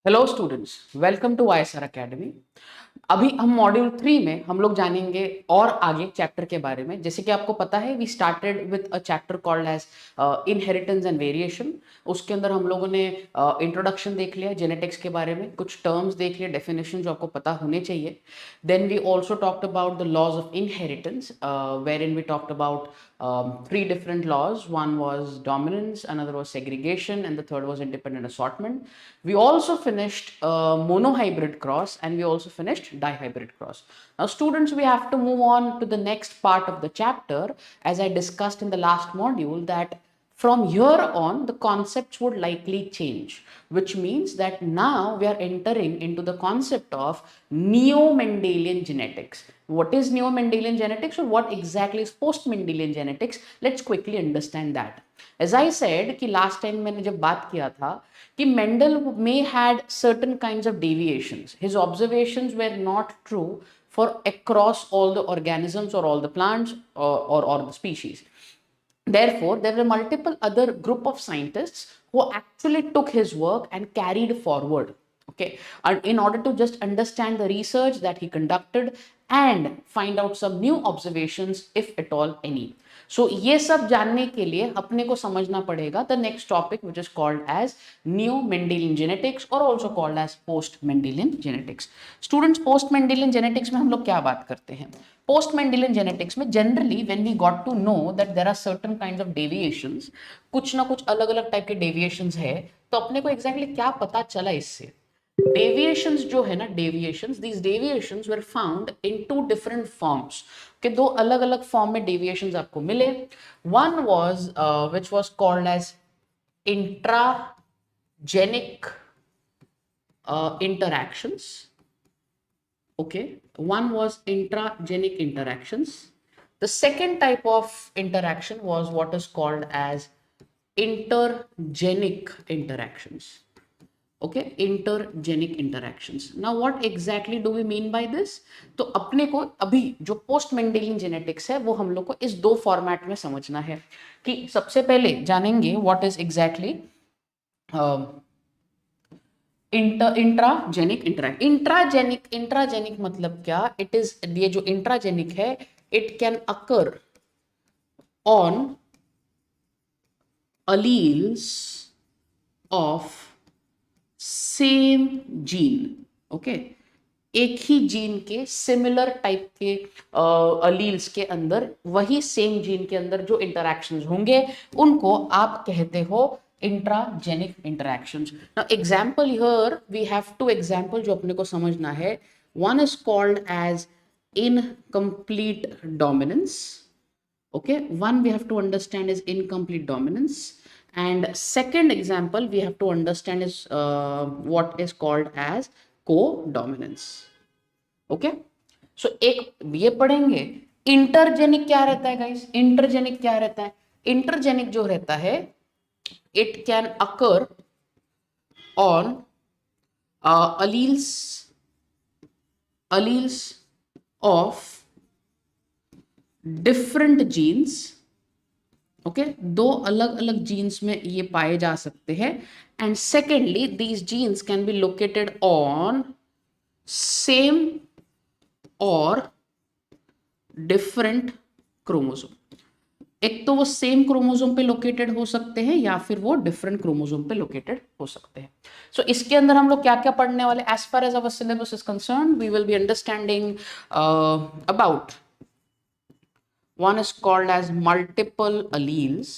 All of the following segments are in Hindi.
Hello students, welcome to YSR academy. अभी हम मॉड्यूल 3 में हम लोग जानेंगे और आगे चैप्टर के बारे में। जैसे कि आपको पता है, we started with a chapter called as inheritance and variation. उसके अंदर हम लोगों ने इंट्रोडक्शन देख लिया जेनेटिक्स के बारे में, कुछ टर्म्स देख लिए, डेफिनेशन जो आपको पता होने चाहिए। Then we also talked about the laws of inheritance, wherein we talked about three different laws. One was dominance, another was segregation, and the third was independent assortment. We also finished monohybrid cross, and we also finished dihybrid cross. Now, students, we have to move on to the next part of the chapter. As I discussed in the last module, that from here on, the concepts would likely change, which means that now we are entering into the concept of neo-Mendelian genetics. What is neo-Mendelian genetics, or what exactly is post-Mendelian genetics? Let's quickly understand that. As I said कि last time मैंने जब बात किया था कि Mendel may had certain kinds of deviations. His observations were not true for across all the organisms or all the plants or the species. Therefore, there were multiple other group of scientists who actually took his work and carried forward. Okay, and in order to just understand the research that he conducted and find out some new observations, if at all any. So ये सब जानने के लिए अपने को समझना पड़ेगा the next topic, which is called as neo-Mendelian genetics or also called as post-Mendelian genetics. Students, post-Mendelian genetics में हम लोग क्या बात करते हैं? Post-Mendelian genetics में generally when we got to know that there are certain kinds of deviations, कुछ ना कुछ अलग अलग टाइप के deviations है, तो अपने को exactly क्या पता चला इससे? Deviations जो है ना, deviations, these deviations were found in two different forms. कि दो अलग अलग फॉर्म में deviations आपको मिले. One was which was called as intragenic interactions. Okay, one was intragenic interactions. The second type of interaction was what is called as intergenic interactions. Okay, intergenic interactions. Now what exactly do we mean by this? तो अपने को अभी जो पोस्ट मेंडेलियन जेनेटिक्स है वो हम लोग को इस दो फॉर्मेट में समझना है। कि सबसे पहले जानेंगे what is exactly intragenic intragenic मतलब क्या? इट इज, ये जो इंट्राजेनिक है, it can occur on alleles of same gene. Okay, एक ही जीन के सिमिलर टाइप के अलील्स के अंदर, वही सेम जीन के अंदर जो इंटरैक्शंस होंगे उनको आप कहते हो intragenic interactions. Now example here we have two example जो अपने को समझना है. One is called as incomplete dominance. Okay, one we have to understand is incomplete dominance, and second example we have to understand is what is called as co-dominance. Okay, so एक ये पढ़ेंगे. इंटरजेनिक क्या रहता है गाइस? इंटरजेनिक क्या रहता है? इंटरजेनिक जो रहता है, it can occur on alleles alleles of different genes. Okay, दो अलग अलग जीन्स में ये पाए जा सकते हैं. And secondly these genes can be located on same और डिफरेंट क्रोमोसोम. एक तो वो सेम क्रोमोसोम पे लोकेटेड हो सकते हैं या फिर वो डिफरेंट क्रोमोसोम पे लोकेटेड हो सकते हैं. सो इसके अंदर हम लोग क्या क्या पढ़ने वाले? As far as our syllabus is concern, we will be understanding about, one is called as multiple alleles.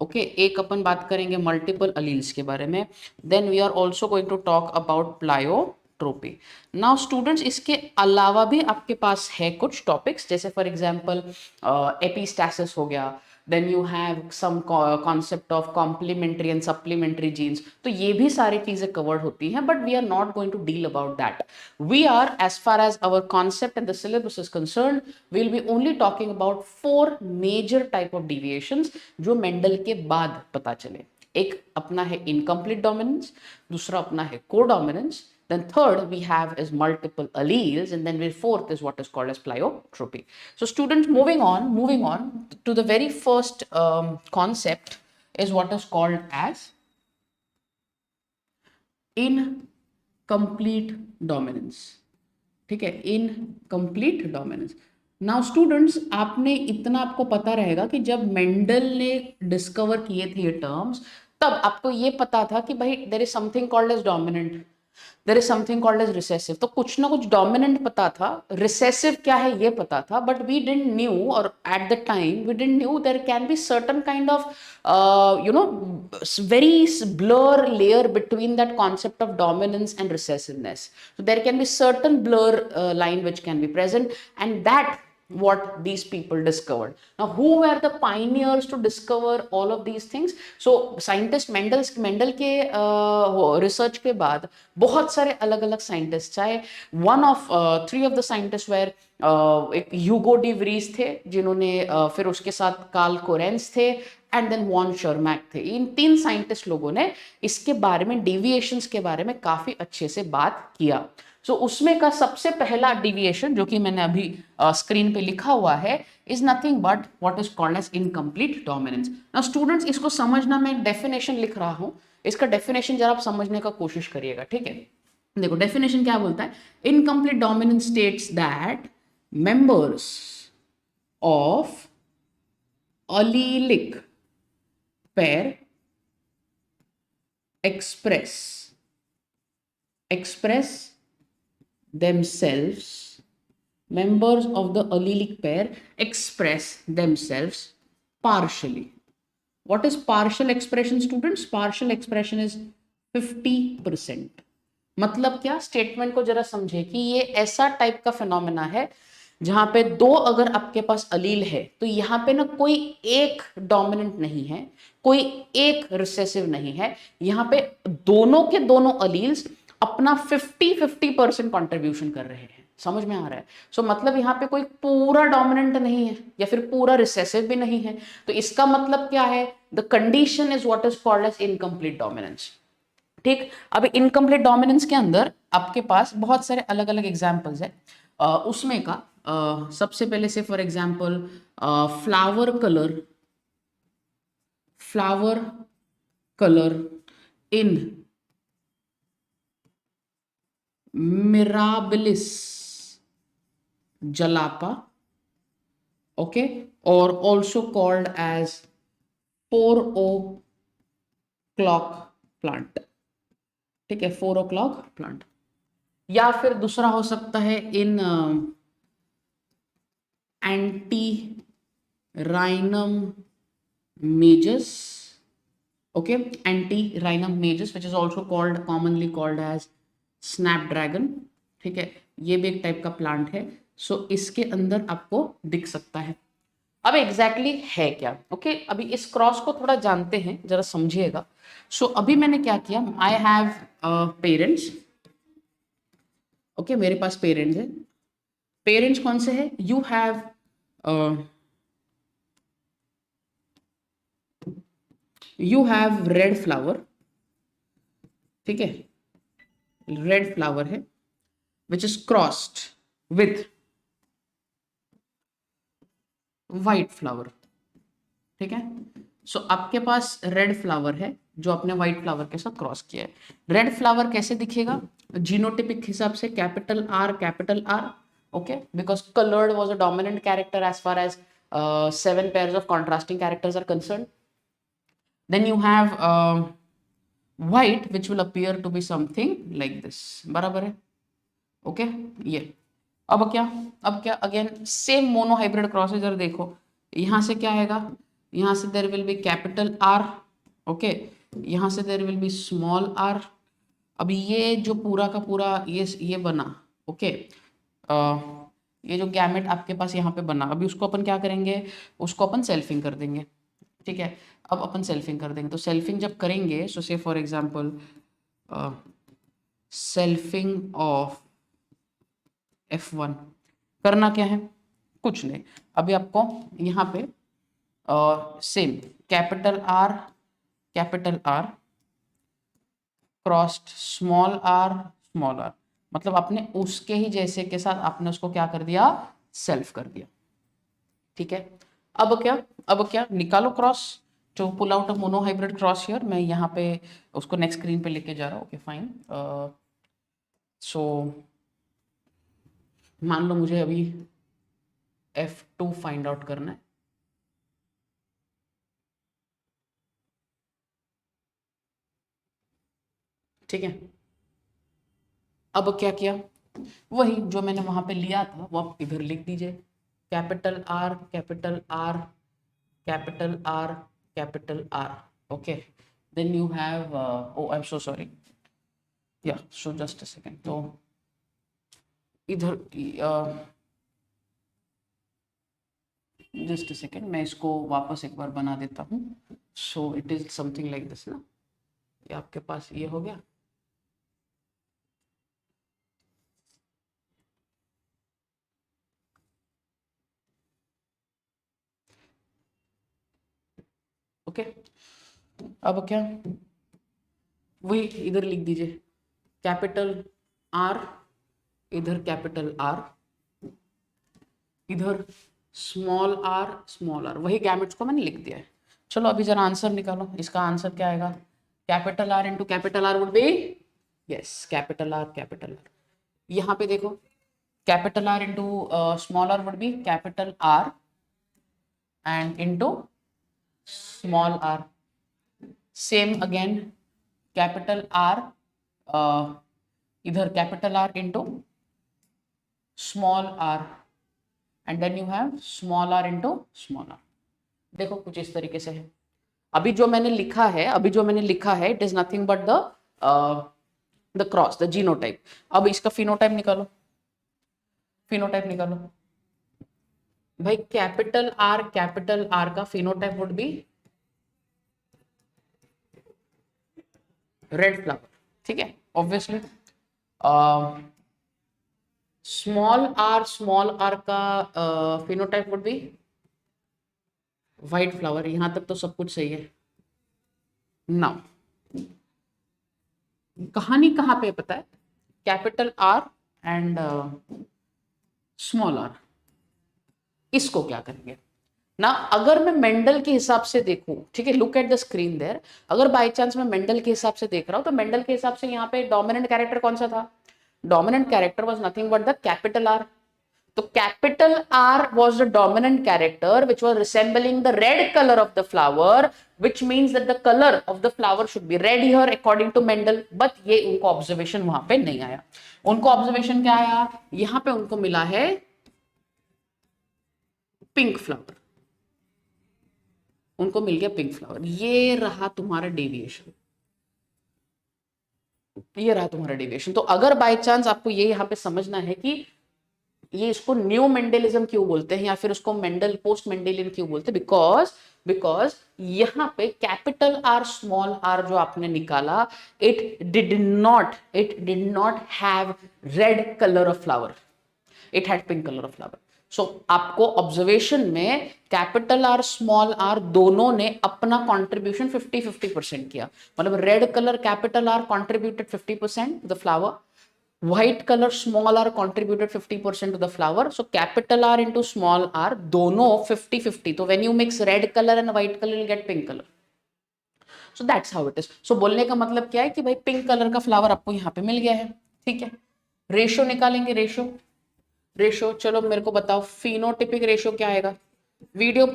Okay, एक अपन बात करेंगे मल्टीपल अलील्स के बारे में. Then we are also going to talk about pleiotropy. Now students, इसके अलावा भी आपके पास है कुछ टॉपिक्स, जैसे फॉर एग्जांपल एपिस्टैसिस हो गया. Then you have some concept of complementary and supplementary genes. तो ये भी सारी चीजें कवर्ड होती हैं, but we are not going to deal about that. We are, as far as our concept and the syllabus is concern, we will be only talking about 4 major type of deviations जो मेंडल के बाद पता चले. एक अपना है इनकम्प्लीट डोमिनेंस, दूसरा अपना है codominance, then third we have is multiple alleles, and then fourth is what is called as pleiotropy. So students, moving on to the very first concept is what is called as complete dominance, ठीक है, इनकम्प्लीट डोमिनेंस। नाउ स्टूडेंट्स, आपने इतना आपको पता रहेगा कि जब मेंडल ने डिस्कवर किए थे ये टर्म्स, तब आपको ये पता था कि भाई there is something called as dominant, there is something called as recessive. तो कुछ ना कुछ डोमिनेंट पता था, रिसेसिव क्या है ये पता था, बट वी डिडंट न्यू, और at the time we didn't knew there can be certain kind of very blur layer between that concept of dominance and recessiveness. So there can be certain blur line which can be present, and that what these people discovered. Now who were the pioneers to discover all of these things? So scientist Mendel के रिसर्च के बाद बहुत सारे अलग अलग साइंटिस्ट, चाहे one of three of the scientist were, एक ह्यूगो डी व्रीज थे जिन्होंने फिर उसके साथ कार्ल कोरेंस थे, एंड देन वॉन शर्मैक थे। इन तीन साइंटिस्ट लोगों ने इसके बारे में, डेविएशंस के बारे में काफी अच्छे से बात किया। सो उसमें का सबसे पहला डेविएशन जो कि मैंने अभी स्क्रीन पे लिखा हुआ है is nothing but what is called as incomplete dominance. Now students, इसको समझना, मैं डेफिनेशन लिख रहा हूं, इसका डेफिनेशन जरा आप समझने का कोशिश करिएगा, ठीक है। देखो डेफिनेशन क्या बोलता है, incomplete dominance states that members of allelic pair express themselves, members of the allelic pair express themselves partially. What is partial expression, students? Partial expression is 50%. मतलब क्या, स्टेटमेंट को जरा समझे कि ये ऐसा टाइप का फिनोमेना है जहां पे दो अगर आपके पास अलील है तो यहाँ पे ना कोई एक डोमिनेंट नहीं है, कोई एक रिसेसिव नहीं है, यहाँ पे दोनों के दोनों अलील्स अपना 50-50% कॉन्ट्रीब्यूशन कर रहे हैं। समझ में आ रहा है? सो मतलब यहाँ पे कोई पूरा डोमिनेंट नहीं है या फिर पूरा रिसेसिव भी नहीं है। तो इसका मतलब क्या है, the condition is what is called as incomplete dominance. ठीक, अब इनकम्प्लीट डोमिनेंस के अंदर आपके पास बहुत सारे अलग अलग एग्जाम्पल्स है। उसमें का सबसे पहले से for example flower colour in mirabilis jalapa, okay, और also called as 4 o'clock plant, ठीक है, 4 o'clock प्लांट। या फिर दूसरा हो सकता है in antirrhinum majus, okay, antirrhinum majus which is also called, commonly called as snapdragon, ठीक है, ये भी एक टाइप का प्लांट है। सो इसके अंदर आपको दिख सकता है। अब एग्जैक्टली है क्या, ओके, अभी इस क्रॉस को थोड़ा जानते हैं, जरा समझिएगा। सो अभी मैंने क्या किया, आई हैव पेरेंट्स, ओके, मेरे पास पेरेंट्स है। पेरेंट्स कौन से है, यू हैव रेड फ्लावर, ठीक है, रेड फ्लावर है which is crossed with white flower, ठीक है। सो आपके पास रेड फ्लावर है जो आपने व्हाइट फ्लावर के साथ क्रॉस किया है। रेड फ्लावर कैसे दिखेगा, जीनोटिपिक हिसाब से capital R, okay, because coloured was a dominant character as far as 7 pairs of contrasting characters are concerned. Then you have white which will appear to be something like this, बराबर है, ओके, ये अब क्या again same monohybrid cross, इधर देखो, यहां से क्या आएगा, यहां से there will be capital R, okay, यहां से there will be small R. अब ये जो पूरा का पूरा ये बना, ओके, ये जो गैमेट आपके पास यहाँ पे बना, अभी उसको अपन क्या करेंगे, उसको अपन सेल्फिंग कर देंगे, ठीक है। अब अपन सेल्फिंग कर देंगे, तो सेल्फिंग जब करेंगे, सो से for example selfing of F1 करना क्या है, कुछ नहीं, अभी आपको यहाँ पे same capital R crossed small R, मतलब आपने उसके ही जैसे के साथ आपने उसको क्या कर दिया, सेल्फ कर दिया, ठीक है। अब क्या निकालो cross, to pull out a monohybrid cross here. मैं यहाँ पे उसको नेक्स्ट स्क्रीन पे लेके जा रहा हूँ, ओके फाइन। सो मान लो मुझे अभी F2 फाइंड आउट करना है। ठीक है, अब क्या किया, वही जो मैंने वहां पे लिया था वो आप इधर लिख दीजिए, capital R capital R capital R capital R. Okay, then you have oh I am so sorry, या सो जस्ट अ सेकेंड, तो इधर जस्ट अ सेकेंड, मैं इसको वापस एक बार बना देता हूँ। सो it is something like this ना, ये आपके पास ये हो गया। ओके, अब क्या, वही इधर लिख दीजिए, कैपिटल आर, इधर कैपिटल आर, इधर स्मॉल आर, वही गैमेट्स को मैंने लिख दिया है। चलो अभी जरा आंसर निकालो, इसका आंसर क्या आएगा, capital R into capital R would be, yes capital R capital R. यहाँ पे देखो, capital R into small R would be capital R and into small R. Same again, capital R, इधर capital R into small R and then you have small R into small R. देखो कुछ इस तरीके से है। अभी जो मैंने लिखा है, it is nothing but the cross, the genotype. अब इसका फिनोटाइप निकालो, भाई कैपिटल आर का phenotype would be red flower. ठीक है, ऑब्वियसली। स्मॉल आर का phenotype would be white flower. यहां तक तो सब कुछ सही है। नाउ कहानी कहां पे पता है, capital R and small R. इसको क्या करेंगे ना, अगर मैं मेंडल के हिसाब से देखूं, ठीक है, look at the screen there, अगर बाय चांस मैं मेंडल के हिसाब से देख रहा हूं तो मेंडल के हिसाब से यहाँ पे डोमिनेंट कैरेक्टर कौन सा था, dominant character was nothing but the capital R. तो capital R was the dominant character which was resembling the red color of the flower, which means that the color of the flower should be red here according to Mendel। but ये उनको ऑब्जर्वेशन वहां पे नहीं आया। उनको ऑब्जर्वेशन क्या आया, यहां पे उनको मिला है पिंक फ्लावर, उनको मिल गया पिंक फ्लावर। ये रहा तुम्हारा डेविएशन, तो अगर बाय चांस आपको ये यहाँ पे समझना है कि ये इसको न्यू मेंडलिज्म क्यों बोलते हैं या फिर उसको मेंडल पोस्ट मेंडेलियन क्यों बोलते हैं, बिकॉज यहाँ पे कैपिटल आर स्मॉल आर जो आपने निकाला, it did not have red colour of flower, it had pink colour of flower. So आपको ऑब्जर्वेशन में कैपिटल आर स्मॉल आर दोनों ने अपना कंट्रीब्यूशन 50-50% किया। मतलब red colour capital R contributed 50% to the flower, white color small r contributed 50% to the flower, so capital R into small r दोनों 50-50। तो when you mix red color and white color you'll get pink color, so that's how it is। so बोलने का मतलब क्या है कि भाई पिंक कलर का फ्लावर आपको यहाँ पे मिल गया है। ठीक है, रेशो निकालेंगे, रेशो चलो मेरे को बताओ फिनोटिपिक रेशो क्या आएगा। वीडियो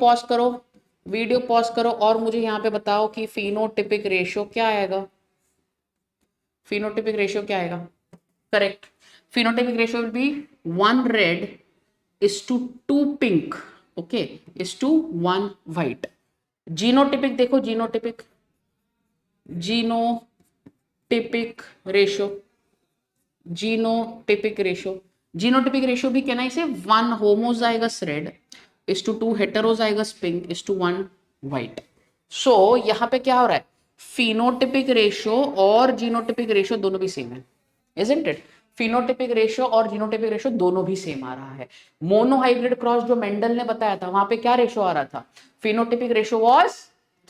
पॉज करो और मुझे यहाँ पे बताओ कि फिनोटिपिक रेशो क्या आएगा, correct. phenotypic ratio will be 1 red is to 2 pink, okay, is to 1 white। Genotypic देखो, जीनोटिपिक रेशियो भी कहना इसे 1 homozygous red is to 2 heterozygous pink is to 1 white। सो यहां पे क्या हो रहा है, फिनोटिपिक रेशियो और जीनोटिपिक रेशियो दोनों भी सेम है, isn't it? फिनोटिपिक रेशियो और जीनोटिपिक रेशियो दोनों भी सेम आ रहा है। मोनोहाइब्रिड क्रॉस जो मेंडल ने बताया था वहां पे क्या रेशियो आ रहा था, phenotypic ratio was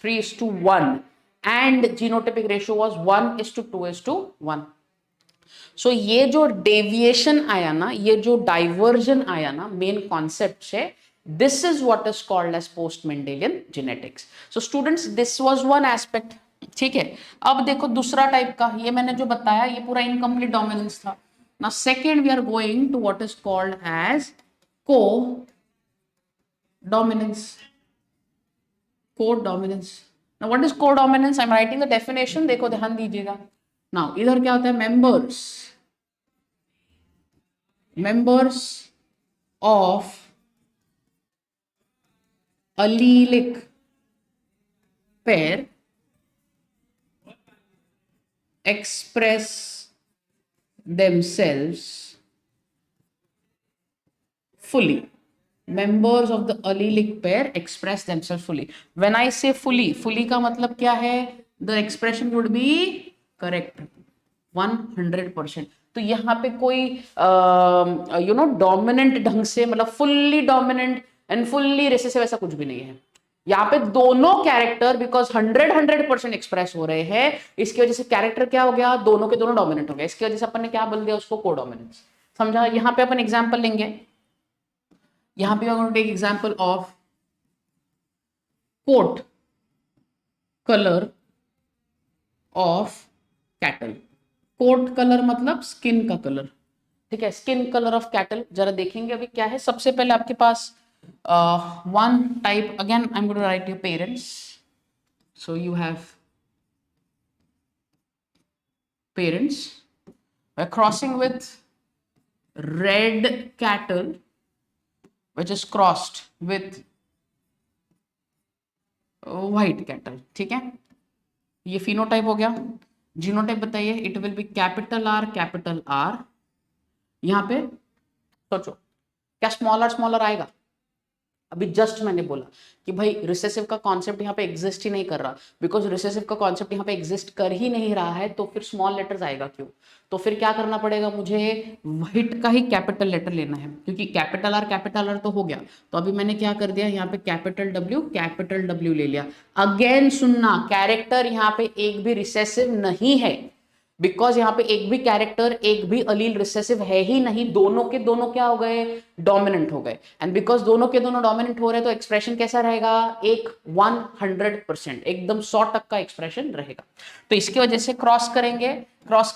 3:1 and genotypic ratio was 1:2:1। सो ये जो डेविएशन आया ना, ये जो डाइवर्जन आया ना मेन कॉन्सेप्ट से, this is what is called as post Mendelian genetics. So students this was one aspect. ठीक है, अब देखो दूसरा टाइप का, ये मैंने जो बताया ये पूरा इनकम्प्लीट डोमिनेंस था। Now second we are going to what is called as codominance. Codominance. Now what is codominance? I'm writing the definition. देखो ध्यान दीजिएगा. Now इधर क्या होता है? members of allelic pair express themselves fully. Members of the allelic pair express themselves fully. When I say fully, fully का मतलब क्या है? The expression would be correct 100%. तो यहाँ पे कोई डोमिनेंट ढंग से मतलब fully dominant and fully recessive ऐसा कुछ भी नहीं है. यहाँ पे दोनों कैरेक्टर बिकॉज 100% एक्सप्रेस हो रहे हैं, इसकी वजह से कैरेक्टर क्या हो गया? दोनों के दोनों डोमिनेंट हो गए. इसकी वजह से अपन ने क्या बोल दिया? उसको कोडोमिनेंस. समझा? यहाँ पे अपन एग्जाम्पल लेंगे. यहाँ पे I'm going to take example of coat color of cattle. Coat colour मतलब स्किन का कलर. ठीक है, स्किन कलर ऑफ कैटल. जरा देखेंगे अभी क्या है. सबसे पहले आपके पास one type. Again I am going to write your parents. So you have parents crossing with red cattle which is crossed with white cattle. ठीक है, ये फिनोटाइप हो गया. जीनोटाइप बताइए. It will be capital R. यहाँ पे सोचो क्या स्मॉलर आएगा? अभी जस्ट मैंने बोला कि भाई रिसेसिव का कॉन्सेप्ट यहाँ पे एग्जिस्ट ही नहीं कर रहा. बिकॉज रिसेसिव का कॉन्सेप्ट यहाँ पे एग्जिस्ट कर ही नहीं रहा है, तो फिर स्मॉल लेटर्स आएगा क्यों? तो फिर क्या करना पड़ेगा? मुझे व्हाइट का ही कैपिटल लेटर लेना है, क्योंकि कैपिटल आर तो हो गया. तो अभी मैंने क्या कर दिया? यहाँ पे कैपिटल W ले लिया. अगेन सुनना, कैरेक्टर यहाँ पे एक भी रिसेसिव नहीं है. बिकॉज यहाँ पे एक भी कैरेक्टर, एक भी अलील रिसेसिव है ही नहीं. दोनों के दोनों क्या हो गए? डोमिनेंट हो गए. एंड बिकॉज दोनों के दोनों डोमिनेंट हो रहे हैं तो एक्सप्रेशन कैसा रहेगा? एक 100%, एकदम 100% एक्सप्रेशन रहेगा. तो इसकी वजह से क्रॉस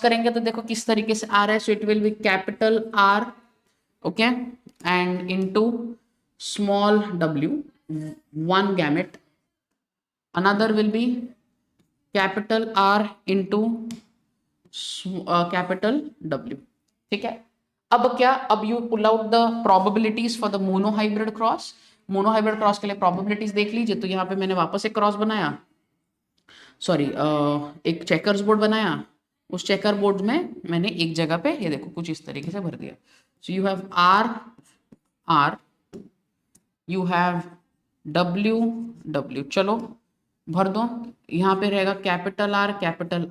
करेंगे तो देखो किस तरीके से आ रहा है. So it will be capital R, okay, and into small w, one gamete. Another will be capital R into capital W. ठीक है, अब क्या? अब you pull out the probabilities for the monohybrid cross. Monohybrid cross के लिए प्रोबेबिलिटीज देख लीजिए. तो यहाँ पे मैंने वापस एक क्रॉस बनाया, सॉरी एक चेकर्स बोर्ड बनाया. उस चेकर बोर्ड में मैंने एक जगह पे ये देखो कुछ इस तरीके से भर दिया. सो you have R, you have W. चलो भर दो. यहाँ पे रहेगा कैपिटल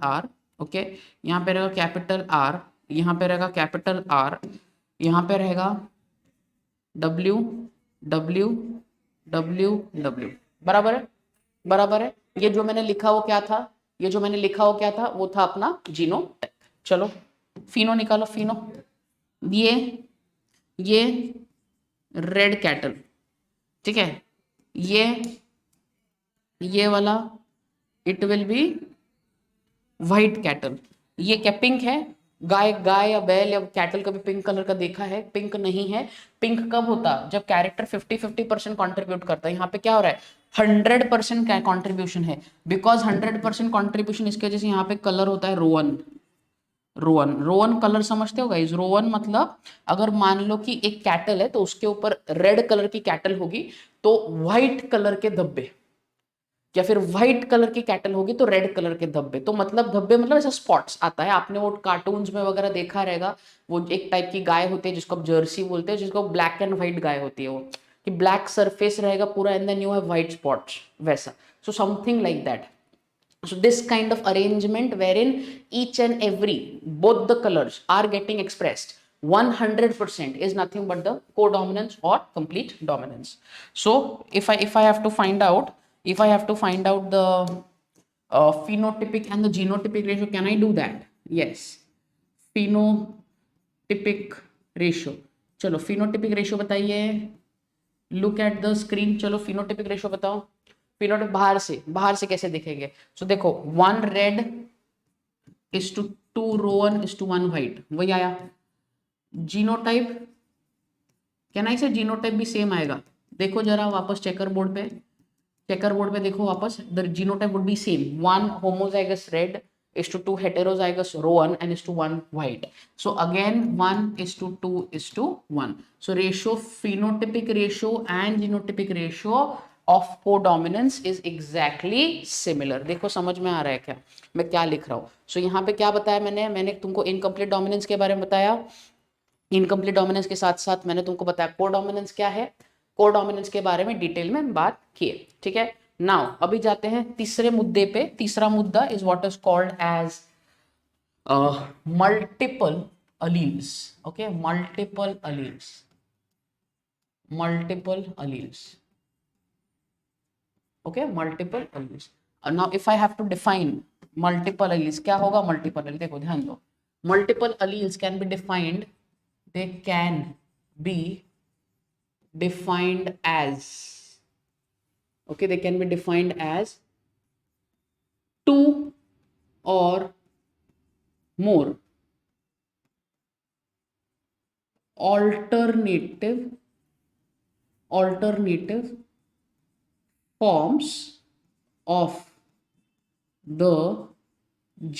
R, ओके. यहाँ पे रहेगा कैपिटल R, यहाँ पे रहेगा कैपिटल R, यहाँ पे रहेगा W. बराबर है. ये जो मैंने लिखा वो क्या था? वो था अपना जीनोटाइप. चलो फिनो निकालो. फिनो, ये रेड कैटल. ठीक है, ये वाला it will B white cattle. ये क्या पिंक है? गाय या बैल या कैटल कभी पिंक कलर का देखा है? पिंक नहीं है. पिंक कब होता? जब कैरेक्टर 50% कंट्रीब्यूट करता है. यहाँ पे क्या हो रहा है? 100% कंट्रीब्यूशन है. बिकॉज 100% कंट्रीब्यूशन, इसके वजह से यहाँ पे कलर होता है रोवन कलर. समझते हो गाइस? रोवन मतलब अगर मान लो कि एक कैटल है तो उसके ऊपर रेड कलर की कैटल होगी तो व्हाइट कलर के धब्बे, या फिर व्हाइट कलर की कैटल होगी तो रेड कलर के धब्बे. तो मतलब धब्बे मतलब ऐसा स्पॉट्स आता है. आपने वो कार्टून्स में वगैरह देखा रहेगा. वो एक टाइप की गाय होती है जिसको आप जर्सी बोलते हैं, जिसको ब्लैक एंड व्हाइट गाय होती है. वो कि ब्लैक सरफेस रहेगा पूरा and then you have white spots, वैसा. So something like that. So this kind of arrangement wherein each and every both the colors are getting expressed 100% is nothing but the codominance or complete dominance. So if I have to find out the phenotypic and the genotypic ratio, can I do that? Yes, phenotypic ratio. चलो phenotypic ratio बताइए. Look at the screen. चलो phenotypic ratio बताओ. फिनोटाइप बाहर से कैसे दिखेंगे? सो देखो 1 red is to 2 roan is to 1 white. वही आया. जीनोटाइप, कैन आई से जीनोटाइप भी सेम आएगा? देखो जरा वापस चेकर बोर्ड पे, चेकर बोर्ड पे देखो वापस, the genotype would be same, 1 homozygous red is to 2 heterozygous Rowan and is to 1 white. So again 1 is to 2 is to 1. So ratio, phenotypic ratio and genotypic ratio of codominance is exactly similar. देखो समझ में आ रहा है क्या मैं क्या लिख रहा हूँ? So यहाँ पे क्या बताया मैंने तुमको इनकम्प्लीट डोमिनेंस के बारे में बताया, इनकम्प्लीट डोमिनेंस के साथ साथ मैंने तुमको बताया कोडोमिनेंस क्या है, कोडोमिनेंस के बारे में डिटेल में बात किए, ठीक है। नाउ अभी जाते हैं तीसरे मुद्दे पे। तीसरा मुद्दा is what is called as multiple alleles. Okay, multiple alleles, multiple alleles. Okay, multiple alleles. Now if I have to define multiple alleles, क्या होगा मल्टीपल अलील? देखो ध्यान दो, multiple alleles can be defined, they can be defined as, okay, they can be defined as 2 or more alternative forms of the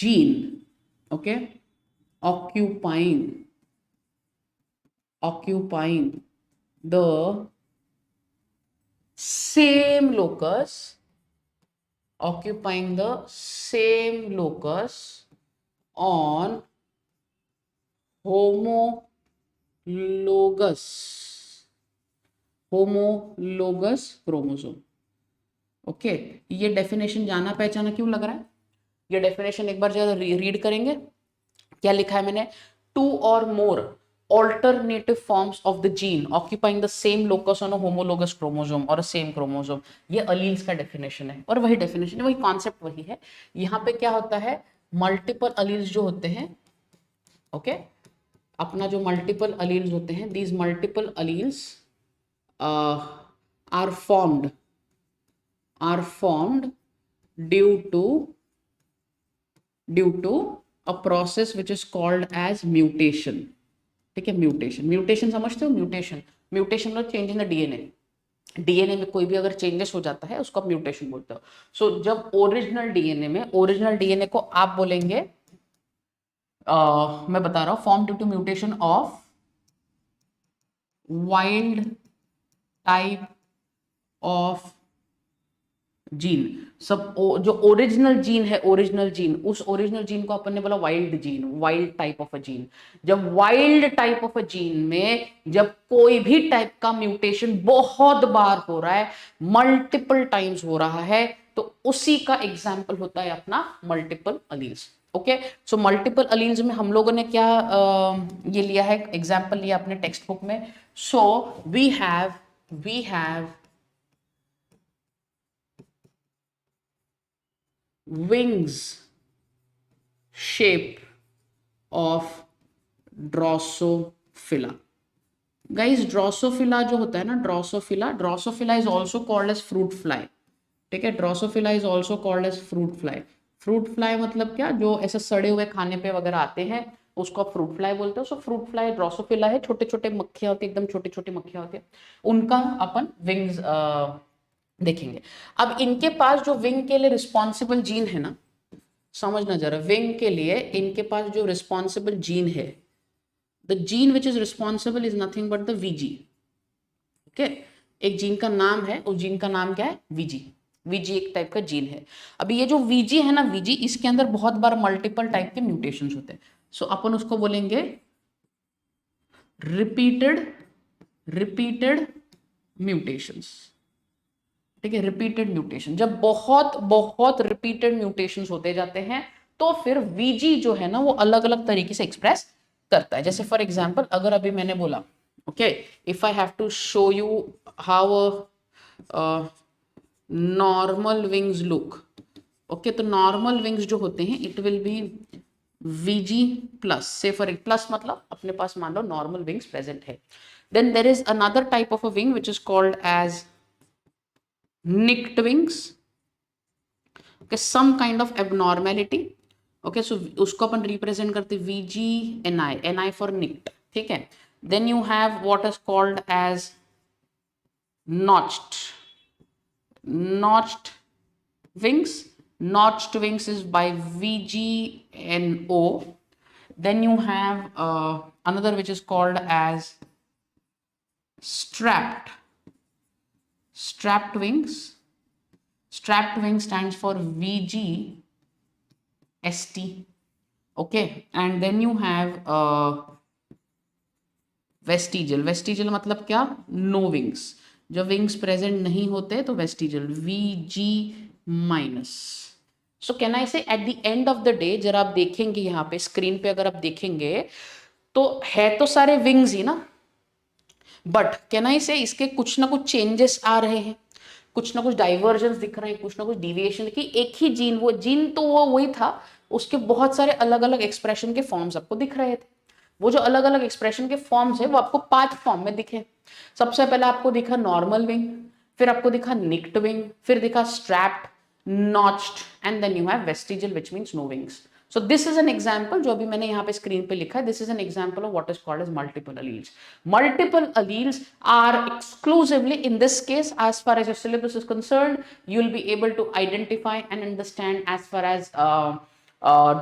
gene, okay, occupying the same locus, occupying the same locus on homologous chromosome। Okay, ये डेफिनेशन जाना पहचाना क्यों लग रहा है? ये डेफिनेशन एक बार जरा रीड करेंगे, क्या लिखा है मैंने? 2 or more alternative forms of the gene occupying the same locus on a homologous chromosome or a same chromosome, ये अलील्स का डेफिनेशन है। और वही डेफिनेशन है, वही कॉन्सेप्ट वही है। यहाँ पे क्या होता है, मल्टीपल अलील्स जो होते हैं, ओके, अपना जो मल्टीपल अलील्स होते हैं, these multiple alleles are formed due to a process which is called as mutation। ठीक है, म्यूटेशन समझते हो? म्यूटेशन मतलब चेंज इन द डीएनए में कोई भी अगर चेंजेस हो जाता है उसको आप म्यूटेशन बोलते हो। सो जब ओरिजिनल डीएनए को आप बोलेंगे, मैं बता रहा हूं, form due to mutation of wild type of gene. सब जो ओरिजिनल जीन है, उस ओरिजिनल जीन को अपन ने बोला wild type of a gene. जब wild type of a gene में जब कोई भी टाइप का म्यूटेशन बहुत बार हो रहा है, मल्टीपल टाइम्स हो रहा है, तो उसी का एग्जाम्पल होता है अपना multiple alleles. Okay, so multiple alleles में हम लोगों ने क्या ये लिया है, एग्जाम्पल लिया अपने टेक्स्ट बुक में। So we have wings shape of Drosophila. Guys Drosophila जो होता है ना, Drosophila is also called as fruit fly. ठीक है, Drosophila is also called as fruit fly. Fruit fly मतलब क्या, जो ऐसे सड़े हुए खाने पे वगैरह आते हैं उसको आप फ्रूट फ्लाई बोलते हो। सो फ्रूट फ्लाई ड्रोसोफिला है, छोटे छोटे मक्खियां होती है, एकदम छोटी छोटी मक्खियां होती है, उनका अपन विंग्स देखेंगे। अब इनके पास जो विंग के लिए रिस्पॉन्सिबल जीन है ना, समझना जरा, विंग के लिए इनके पास जो रिस्पॉन्सिबल जीन है, the gene which is responsible is nothing but the VG. Okay, एक जीन का नाम है, उस जीन का नाम क्या है? वीजी एक टाइप का जीन है। अभी ये जो वीजी है ना, वीजी, इसके अंदर बहुत बार मल्टीपल टाइप के म्यूटेशंस होते हैं। सो अपन उसको बोलेंगे रिपीटेड म्यूटेशंस। ठीक है, रिपीटेड म्यूटेशन, जब बहुत रिपीटेड म्यूटेशंस होते जाते हैं तो फिर वीजी जो है ना वो अलग अलग तरीके से एक्सप्रेस करता है। जैसे फॉर एग्जांपल, अगर अभी मैंने बोला, okay, if I have to show you how normal wings look, okay, तो नॉर्मल विंग्स जो होते हैं it will be VG plus, say for एक प्लस मतलब अपने पास मान लो नॉर्मल विंग्स प्रेजेंट है। Then there is another type of a wing which is called as nicked wings, okay, some kind of abnormality, okay, so उसको अपन रिप्रेजेंट करते VGNI, NI for nicked, ठीक है। देन यू हैव व्हाट इज कॉल्ड एज notched notched wings. Notched wings is by VGNO. Then you have another which is called as strapped wings. Strapped wing stands for VGST. Okay, and then you have vestigial मतलब क्या, नो विंग्स, जब विंग्स प्रेजेंट नहीं होते तो vestigial, VG minus. So can I say at the end of the day जब आप देखेंगे यहाँ पे स्क्रीन पे, अगर आप देखेंगे तो है तो सारे विंग्स ही ना, बट कैन आई से इसके कुछ ना कुछ चेंजेस आ रहे हैं, कुछ ना कुछ डाइवर्जेंस दिख रहे हैं, कुछ ना कुछ डिविएशन, कि एक ही जीन, वो जीन तो वो वही था, उसके बहुत सारे अलग अलग एक्सप्रेशन के फॉर्म्स आपको दिख रहे थे। वो जो अलग अलग एक्सप्रेशन के फॉर्म्स है वो आपको 5 फॉर्म में दिखे। सबसे पहले आपको दिखा नॉर्मल विंग, फिर आपको दिखा निक्ड विंग, फिर दिखा strapped, notched, and then you have vestigial which means no wings. So this is an example जो अभी मैंने यहाँ पे स्क्रीन पे लिखा है, this is an example of what is called as multiple alleles. Multiple alleles are exclusively in this case, as far as your syllabus is concerned, you will be able to identify and understand as far as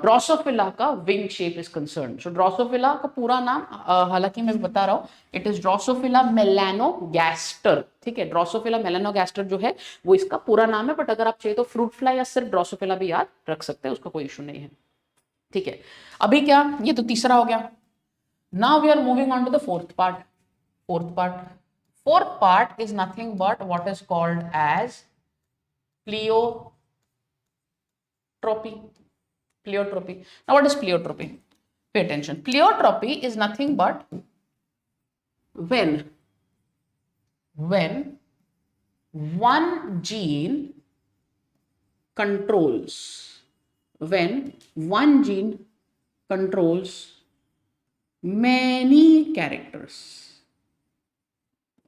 drosophila का wing shape is concerned. So drosophila का पूरा नाम हालांकि मैं बता रहा हूँ, इट इज ड्रोसोफिला मेलानोगैस्टर। ठीक है, ड्रोसोफिला मेलानोगैस्टर जो है वो इसका पूरा नाम है, बट अगर आप चाहिए तो फ्रूट फ्लाई या सिर्फ ड्रोसोफिला भी याद रख सकते हैं, उसका कोई इशू नहीं है। ठीक है, अभी क्या, ये तो तीसरा हो गया। Now we are moving on to the fourth part. Fourth part is nothing but what is called as pleiotropy. Pleiotropy. Now what is pleiotropy? Pay attention. Pleiotropy is nothing but when one gene controls many characters.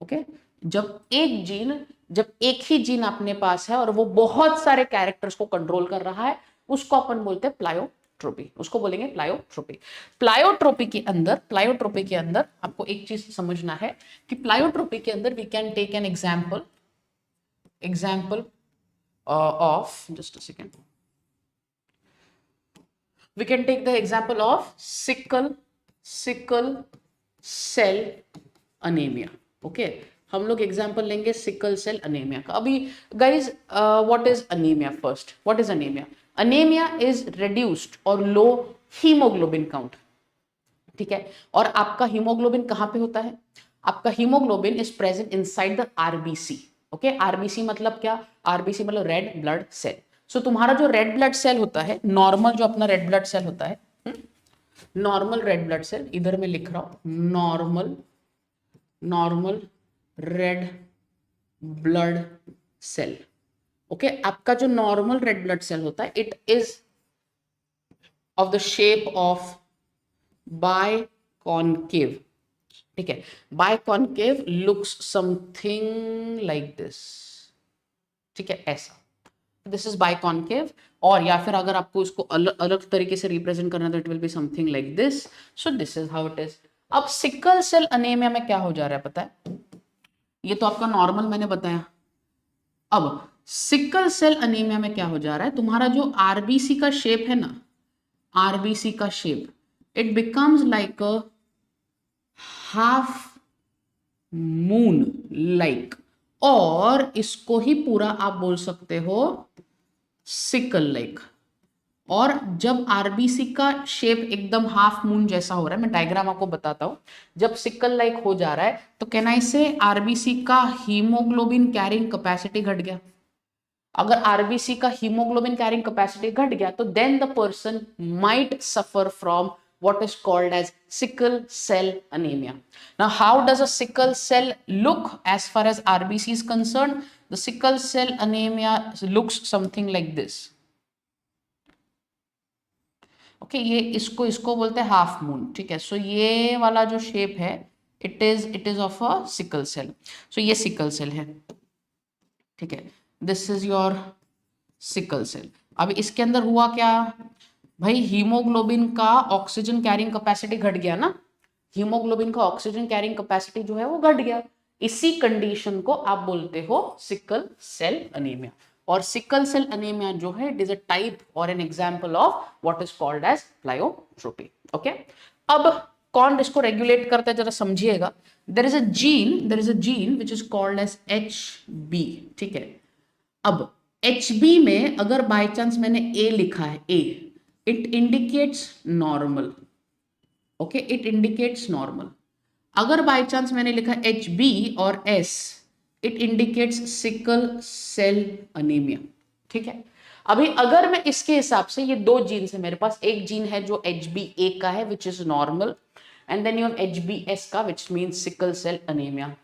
Okay? जब एक ही जीन अपने पास है और वो बहुत सारे कैरेक्टर्स को कंट्रोल कर रहा है, उसको अपन बोलते हैं प्लायोट्रोपी, उसको बोलेंगे प्लायोट्रोपी। प्लायोट्रोपी के अंदर आपको एक चीज समझना है कि प्लायोट्रोपी के अंदर we can take an example of, just a second, we can take the example of sickle cell anaemia. Okay, हम लोग एग्जांपल लेंगे सिकल सेल अनीमिया का। अभी guys what is anaemia? First, what is anaemia? Anaemia is reduced और लो हीमोग्लोबिन काउंट। ठीक है, और आपका हीमोग्लोबिन कहां पे होता है? आपका haemoglobin is present inside the RBC. Okay, RBC मतलब क्या? आरबीसी मतलब रेड ब्लड सेल। सो तुम्हारा जो रेड ब्लड सेल होता है, नॉर्मल जो अपना रेड ब्लड सेल होता है, नॉर्मल रेड ब्लड सेल, इधर मैं लिख रहा हूं normal red blood cell. Okay, आपका जो नॉर्मल रेड ब्लड सेल होता है, it is of the shape of biconcave. ठीक है, biconcave looks something like this. ठीक है, ऐसा, दिस इज बाइकॉन्केव। और या फिर अगर आपको इसको अलग तरीके से रिप्रेजेंट करना तो it will be something like this. So this is how it is. अब सिकल सेल अनीमिया में क्या हो जा रहा है पता है? ये तो आपका नॉर्मल मैंने बताया। अब सिकल सेल अनीमिया में क्या हो जा रहा है? तुम्हारा जो आरबीसी का शेप है ना, आरबीसी का shape, it becomes like a half moon like, और इसको ही पूरा आप बोल सकते हो सिकल लाइक। और जब आरबीसी का शेप एकदम हाफ मून जैसा हो रहा है, मैं डायग्राम आपको बताता हूं, जब सिकल लाइक हो जा रहा है तो कैन आई से आरबीसी का हीमोग्लोबिन कैरिंग कैपेसिटी घट गया। अगर आरबीसी का हीमोग्लोबिन कैरिंग कैपेसिटी घट गया तो then the person might suffer from what is called as sickle cell anemia. Now how does a sickle cell look as far as RBC is concerned? The sickle cell anemia looks something like this. Okay, ये इसको बोलते हैं हाफ मून। ठीक है, सो ये वाला जो शेप है it is of a sickle cell. So ये सिकल सेल है। ठीक है, this is your sickle cell. अब इसके अंदर हुआ क्या भाई? हीमोग्लोबिन का ऑक्सीजन कैरिंग कैपेसिटी घट गया ना, हीमोग्लोबिन का ऑक्सीजन कैरिंग कैपेसिटी जो है वो घट गया। इसी कंडीशन को आप बोलते हो सिकल सेल अनीमिया। और सिकल सेल अनीमिया जो है it is a type or an example of what is called as pleiotropy. Okay, अब कौन इसको रेगुलेट करता है जरा समझिएगा। There is a gene which is called as HB। ठीक है, अब HB में अगर बाय चांस मैंने A लिखा है, A it indicates normal. Okay, it indicates normal. अगर बाय चांस मैंने लिखा HB और S it indicates sickle cell anaemia. ठीक है, अभी अगर मैं इसके हिसाब से, ये दो जीन है मेरे पास, एक जीन है जो HBA का है which is normal, and then you have HBS का which means sickle cell anaemia.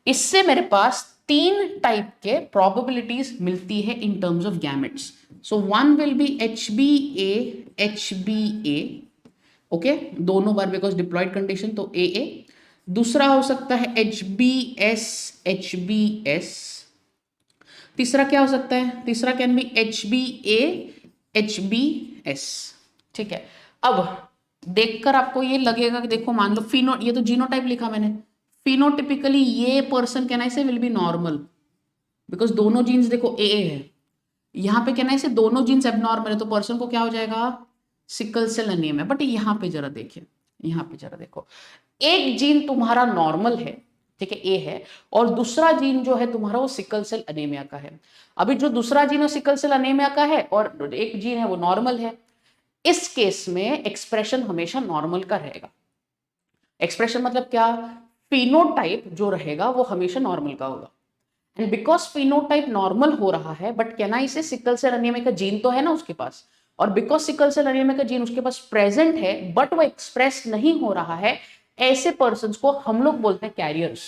इससे मेरे पास तीन टाइप के प्रोबेबिलिटीज मिलती है in terms of gametes. So one will be HBA HBA, okay, दोनों बार बिकॉज डिप्लॉयड कंडीशन तो AA। दूसरा हो सकता है HBS HBS। तीसरा क्या हो सकता है, तीसरा कैन बी HBA HBS। ठीक है, अब देखकर आपको ये लगेगा कि देखो मान लो फिनो, ये तो जीनोटाइप लिखा मैंने, फिनोटिपिकली ये पर्सन कैन आई से विल बी नॉर्मल बिकॉज दोनों जीन्स देखो AA है। यहाँ पे कहना है इसे दोनों जीन्स एबनॉर्मल है तो पर्सन को क्या हो जाएगा, सिकल सेल अनीमिया। बट यहाँ पे जरा देखिए, यहाँ पे जरा देखो, एक जीन तुम्हारा नॉर्मल है, ठीक है, ए है, और दूसरा जीन जो है तुम्हारा वो सिकल सेल अनीमिया का है। अभी जो दूसरा जीन है सिकल सेल अनीमिया का है और एक जीन है वो नॉर्मल है। इस केस में एक्सप्रेशन हमेशा नॉर्मल का रहेगा। एक्सप्रेशन मतलब क्या, फिनोटाइप जो रहेगा वो हमेशा नॉर्मल का होगा। एंड बिकॉज फिनोटाइप नॉर्मल हो रहा है, बट कहना इसे सिकल सेल अनीमिया का जीन तो है ना उसके पास, और बिकॉज सिकल सेल अनीमिया का जीन उसके पास प्रेजेंट है बट वो एक्सप्रेस नहीं हो रहा है, ऐसे पर्सन को हम लोग बोलते हैं कैरियर्स।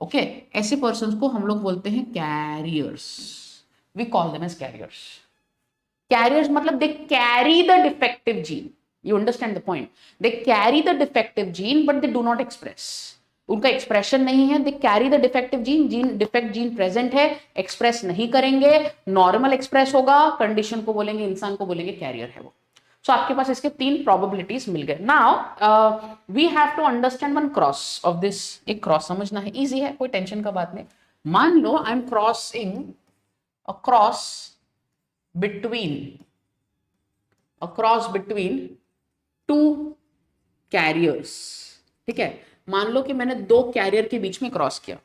ओके, ऐसे पर्सन को हम लोग बोलते हैं carriers, we call them as carriers. Carriers मतलब they carry the defective gene, you understand the point, they carry the defective gene but they do not express, उनका एक्सप्रेशन नहीं है, they carry the defective gene, gene defect gene present है, एक्सप्रेस नहीं करेंगे, नॉर्मल एक्सप्रेस होगा, कंडीशन को बोलेंगे, इंसान को बोलेंगे कैरियर है वो। सो आपके पास इसके तीन प्रोबेबिलिटीज मिल गए। Now we have to understand one cross of this. एक क्रॉस समझना है, इजी है, कोई टेंशन का बात नहीं। मान लो I am crossing a cross between two carriers. ठीक है, मान लो कि मैंने दो कैरियर के बीच में क्रॉस किया,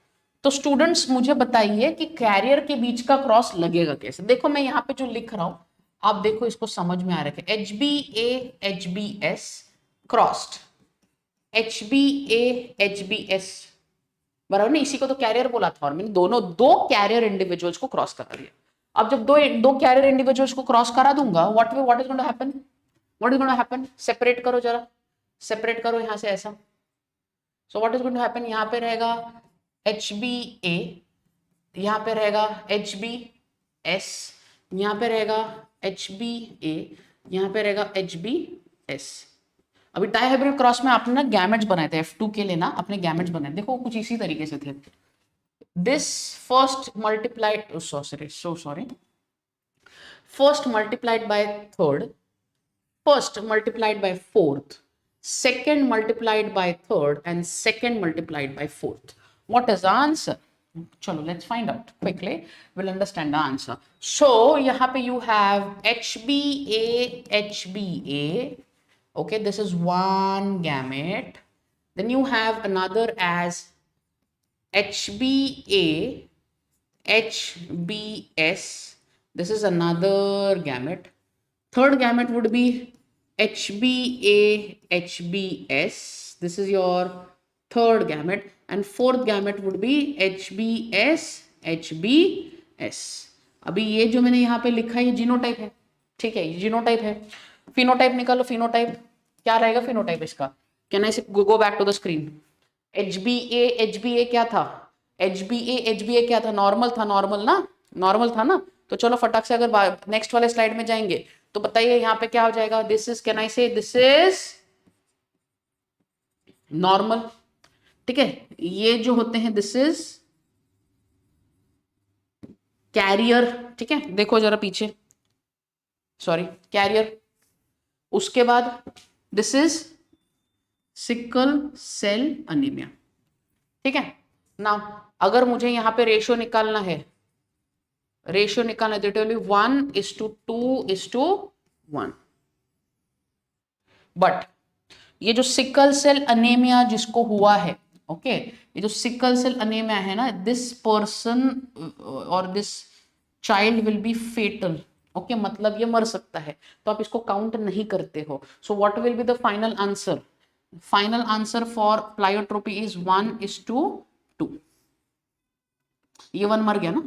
तो स्टूडेंट्स मुझे बताइए कि कैरियर के बीच का क्रॉस लगेगा कैसे। देखो मैं यहाँ पे जो लिख रहा हूं आप देखो इसको समझ में आ रहा है, HBA HBS crossed, HBA HBS बराबर नहीं, इसी को तो कैरियर बोला था, और मैंने दोनों दो कैरियर इंडिविजुअल्स को क्रॉस करा दिया। अब जब दो कैरियर इंडिविजुअल्स को क्रॉस करा दूंगा, what is going to happen, what is going to happen, separate करो जरा, सेपरेट करो यहां से ऐसा। So what is going to happen, यहाँ पे रहेगा HBA, यहाँ पे रहेगा HBS, यहाँ पे रहेगा HBA, यहाँ पे रहेगा HBS। अभी डायहाइब्रिड क्रॉस में आपने ना गैमेट्स बनाए थे, F2 के लिए ना अपने गैमेट्स बनाए, देखो कुछ इसी तरीके से थे। This first multiplied, sorry, first multiplied by third, first multiplied by fourth, second multiplied by third, and second multiplied by fourth. What is the answer? Chalo, let's find out quickly. We'll understand the answer. So यहाँ पे you have HBA HBA. Okay, this is one gamete. Then you have another as HBA HBS. This is another gamete. Third gamete would be HBA HBS. This is your third gamete. And fourth gamete would be HBS HBS. अभी ये जो मैंने यहाँ पे लिखा है ये जीनोटाइप है, ठीक है, ये जीनोटाइप है। फिनोटाइप निकालो, फिनोटाइप क्या रहेगा, फिनोटाइप इसका, can I say go back to the screen. HBA क्या था, HBA क्या था, नॉर्मल था, नॉर्मल था ना। तो चलो फटाक से अगर नेक्स्ट वाले स्लाइड में जाएंगे तो बताइए यहाँ पे क्या हो जाएगा, this is, can I say this is normal. ठीक है, ये जो होते हैं दिस इज कैरियर। ठीक है, देखो जरा पीछे, सॉरी, कैरियर। उसके बाद this is sickle cell anaemia. ठीक है ना। अगर मुझे यहाँ पे रेशियो निकालना है, रेशियो निकालना है, तो 1:2:1, बट ये जो सिकल सेल अनेमिया जिसको हुआ है, ओके, ये जो सिकल सेल अनेमिया है ना, दिस पर्सन और this child will be fatal. Okay, मतलब ये मर सकता है, तो आप इसको काउंट नहीं करते हो। So what will be the final answer? Final answer for pleiotropy is 1:2। ये 1 मर गया ना,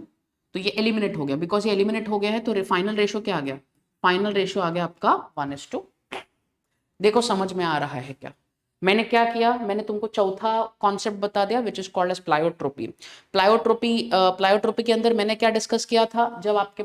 तो ये एलिमिनेट हो गया। बिकॉज ये एलिमिनेट हो गया है तो फाइनल रेशियो क्या आ गया? फाइनल रेशियो आ गया आपका 1:2। देखो समझ में आ रहा है क्या? मैंने क्या किया, मैंने तुमको चौथा कॉन्सेप्ट बता दिया विच इज कॉल्ड एज प्लायोट्रोपी। प्लायोट्रोपी के अंदर मैंने क्या डिस्कस किया था? जब आपके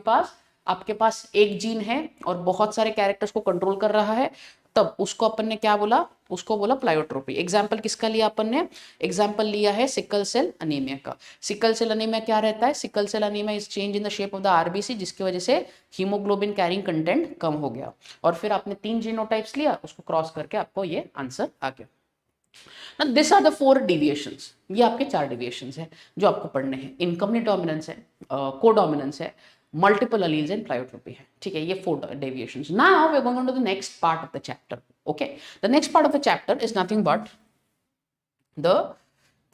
पास एक जीन है और बहुत सारे कैरेक्टर्स को कंट्रोल कर रहा है, तब उसको अपन ने क्या बोला? उसको बोला प्लायोट्रोपी। एग्जाम्पल किसका लिया अपन ने? एग्जाम्पल लिया है सिकल सेल अनीमिया का। सिकल सेल अनीमिया क्या रहता है? Sickle cell anaemia is change in the shape of the RBC, जिसकी वजह से हीमोग्लोबिन कैरिंग कंटेंट कम हो गया, और फिर आपने 3 जीनोटाइप्स लिया, उसको क्रॉस करके आपको ये आंसर आ गया। This are the 4 deviations. ये आपके 4 डेविएशंस है जो आपको पढ़ने हैं। इनकम्प्लीट डोमिनेंस है, कोडोमिनेंस है, मल्टीपल अलील्स एंड प्लायोट्रोपी है। ठीक है, ये 4 deviations. Now we are going to the next part of the chapter. Okay, the next part of the chapter is nothing but the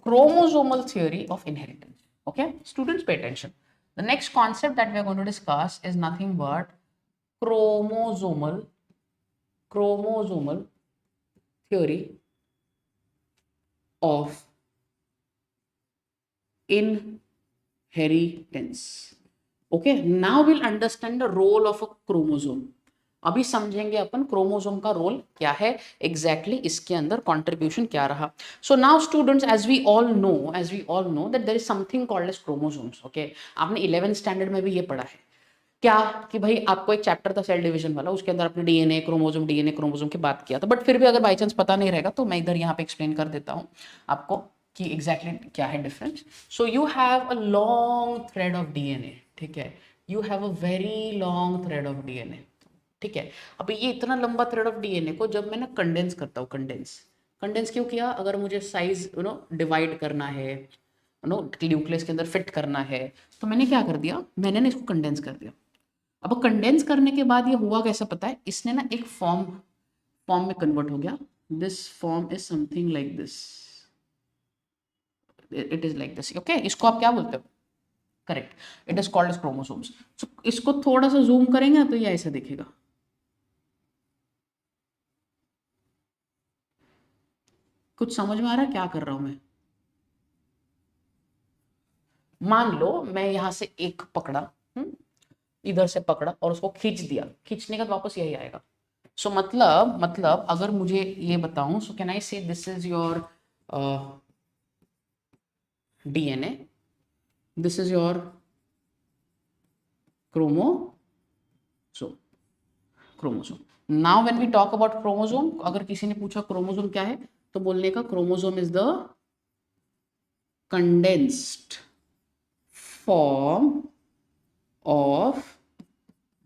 chromosomal theory of inheritance. Okay, students pay attention. The next concept that we are going to discuss is nothing but chromosomal theory of inheritance. Okay, now we'll understand the role of a chromosome. अभी समझेंगे अपन क्रोमोसोम का रोल क्या है एग्जैक्टली, इसके अंदर कंट्रीब्यूशन क्या रहा। So now students, as we all know that there is something called as chromosomes. Okay, आपने 11th स्टैंडर्ड में भी ये पढ़ा है क्या कि भाई आपको एक चैप्टर था सेल डिवीजन वाला, उसके अंदर अपने डीएनए क्रोमोसोम की बात किया था। बट फिर भी अगर बाई चांस पता नहीं रहेगा तो मैं इधर यहाँ पे एक्सप्लेन कर देता हूँ आपको कि एग्जैक्टली क्या है difference. So you have a long thread of DNA. ठीक है, you have a very long thread of DNA. ठीक है, अब ये इतना लंबा थ्रेड ऑफ डीएनए को जब मैं ना कंडेंस करता हूँ, कंडेंस क्यों किया? अगर मुझे साइज डिवाइड करना है, न्यूक्लियस के अंदर फिट करना है, तो मैंने क्या कर दिया? मैंने ना इसको कंडेंस कर दिया। अब कंडेंस करने के बाद ये हुआ कैसा पता है? इसने ना एक फॉर्म में कन्वर्ट हो गया। This form is something like this, it is like this. Okay, इसको आप क्या बोलते हो? Correct, it is called as chromosomes. इसको थोड़ा सा जूम करेंगे तो ये ऐसा दिखेगा। कुछ समझ में आ रहा है क्या कर रहा हूं मैं? मान लो मैं यहां से एक पकड़ा, इधर से पकड़ा और उसको खींच दिया, खींचने का वापस यही आएगा। सो मतलब अगर मुझे ये बताऊं, सो can I say this is your DNA, this is your chromosome. Now when we talk about chromosome, अगर किसी ने पूछा क्रोमोसोम क्या है, तो बोलने का chromosome is the condensed form of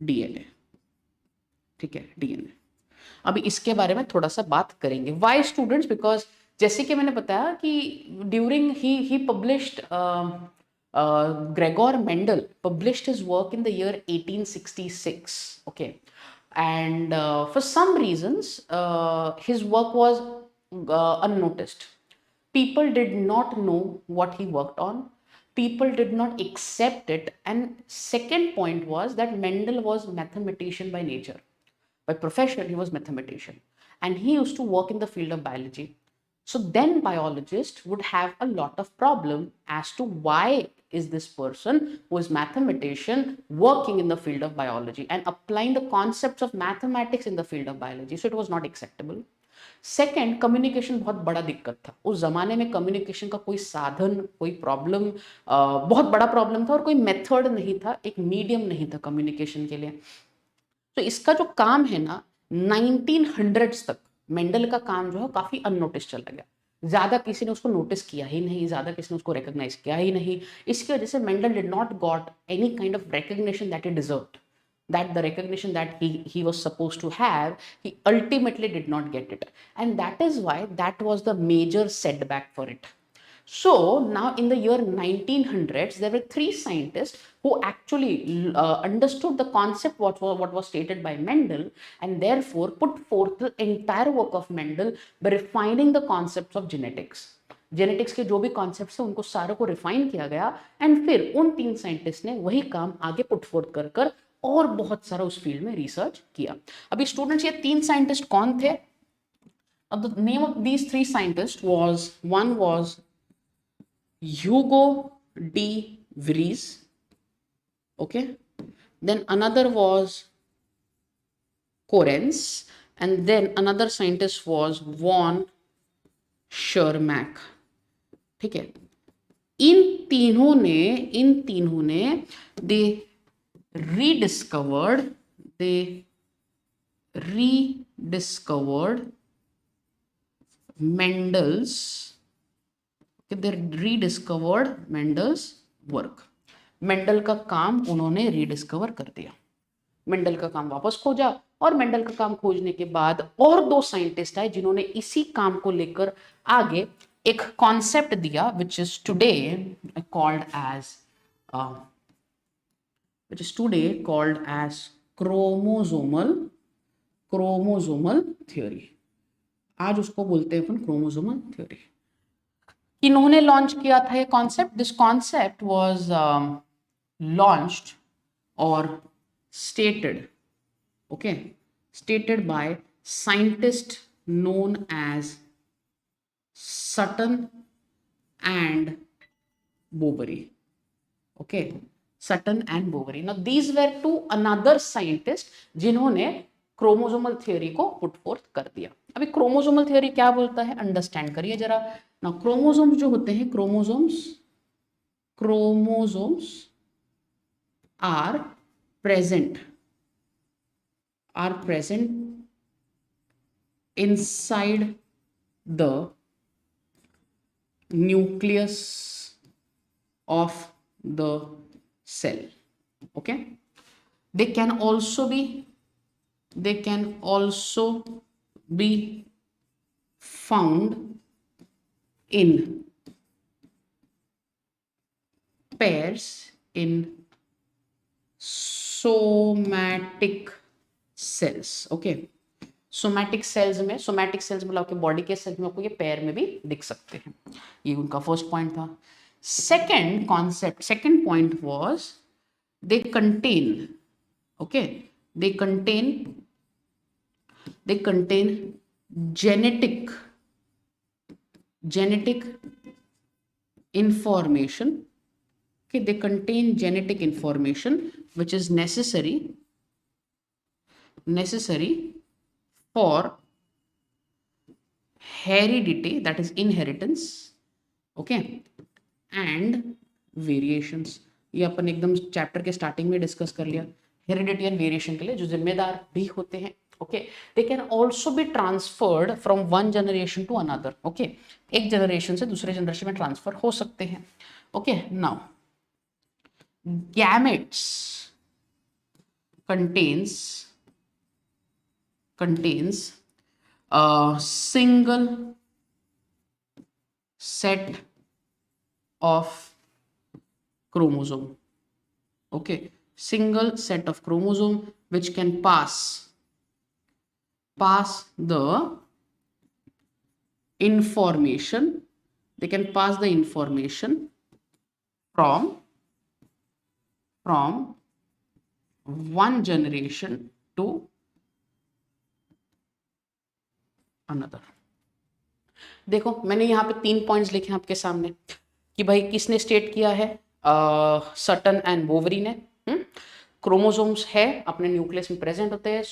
DNA. ठीक है, डीएनए। अभी इसके बारे में थोड़ा सा बात करेंगे। Y students? बिकॉज जैसे कि मैंने बताया कि during he published, Gregor Mendel published his work in the year 1866. Okay, and for some reasons his work was unnoticed. People did not know what he worked on. People did not accept it. And second point was that Mendel was mathematician by nature. By profession, he was mathematician, and he used to work in the field of biology. So then biologists would have a lot of problem as to why is this person who is mathematician working in the field of biology and applying the concepts of mathematics in the field of biology. So it was not acceptable. Second, communication बहुत बड़ा दिक्कत था उस जमाने में। कम्युनिकेशन का कोई साधन, कोई प्रॉब्लम, बहुत बड़ा प्रॉब्लम था, और कोई मेथड नहीं था, एक मीडियम नहीं था कम्युनिकेशन के लिए। तो इसका जो काम है ना, 1900s तक मेंडल का काम जो है काफी अननोटिस चला गया। ज्यादा किसी ने उसको नोटिस किया ही नहीं, ज्यादा किसी ने उसको रिकॉग्नाइज किया ही नहीं। इसकी वजह से Mendel did not got any kind of recognition that he deserved. that the recognition that he was supposed to have, he ultimately did not get it, and that is why that was the major setback for it. So now in the year 1900s, there were three scientists who actually understood the concept what was stated by Mendel, and therefore put forth the entire work of Mendel by refining the concepts of genetics. Genetics के जो भी कॉन्सेप्ट्स हैं उनको सारों को रिफाइन किया गया, एंड फिर उन तीन साइंटिस्ट ने वही काम आगे पुट फोर्थ कर कर और बहुत सारा उस फील्ड में रिसर्च किया. अभी स्टूडेंट्स ये तीन साइंटिस्ट कौन थे? अब the name of these three scientist was, one was Hugo de Vries, okay, then another was Correns, and then another scientist was von Schermack. ठीक है, इन तीनों ने they rediscovered Mendel's, they rediscovered Mendel's work. Mendel का काम उन्होंने रीडिस्कवर कर दिया, मेंडल का काम वापस खोजा, और मेंडल का काम खोजने के बाद और दो साइंटिस्ट आए जिन्होंने इसी काम को लेकर आगे एक कॉन्सेप्ट दिया, which is today called as chromosomal theory. आज उसको बोलते हैं अपन क्रोमोसोमल थ्योरी. इन्होंने लॉन्च किया था ये concept. This concept was launched और stated by scientist known as Sutton and Boveri. Okay, Sutton and Boveri. Now these were two another scientists जिन्होंने क्रोमोसोमल थ्योरी को पुट फोर्थ कर दिया. अभी क्रोमोसोमल थ्योरी क्या बोलता है अंडरस्टैंड करिए जरा. ना क्रोमोसोम्स जो होते हैं, chromosomes are present inside the nucleus of the cell. Okay, they can also be found in pairs in somatic cells. Okay, somatic cells में मतलब आपके बॉडी के सेल्स में आपको ये पैर में भी दिख सकते हैं. ये उनका फर्स्ट पॉइंट था. Second point was they contain genetic information. Okay, they contain genetic information which is necessary for heredity, that is inheritance. Okay, and variations. ये अपन एकदम चैप्टर के स्टार्टिंग में डिस्कस कर लिया. हेरिडिटी एंड वेरिएशन के लिए जो जिम्मेदार भी होते हैं. Okay, they can also be transferred from one generation to another. Okay, एक जनरेशन से दूसरे जनरेशन में ट्रांसफर हो सकते हैं. Okay, now gametes contains a single set of chromosome. Okay, single set of chromosome which can pass the information. They can pass the information from one generation to another. देखो मैंने यहाँ पे 3 पॉइंट्स लिखे हैं आपके सामने कि भाई किसने स्टेट किया है, सटन एंड बोवरी ने. क्रोमोसोम्स है अपने न्यूक्लियस में प्रेजेंट होते हैं.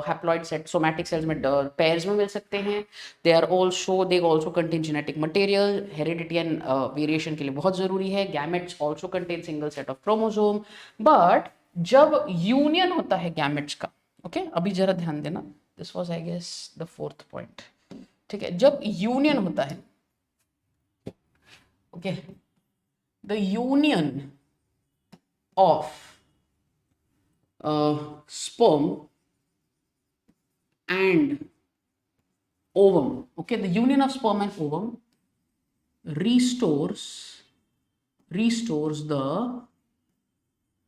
हैप्लॉइड सेट सोमैटिक सेल्स में पेयर्स में मिल सकते हैं. They also contain genetic material. Heredity and variation के लिए बहुत जरूरी है. Gametes also contain single set of chromosome. But जब यूनियन होता है गैमेट्स का, ओके अभी जरा ध्यान देना, this was I guess the 4th point. ठीक है, जब यूनियन होता है, okay, the union of sperm and ovum. Okay, the union of sperm and ovum restores the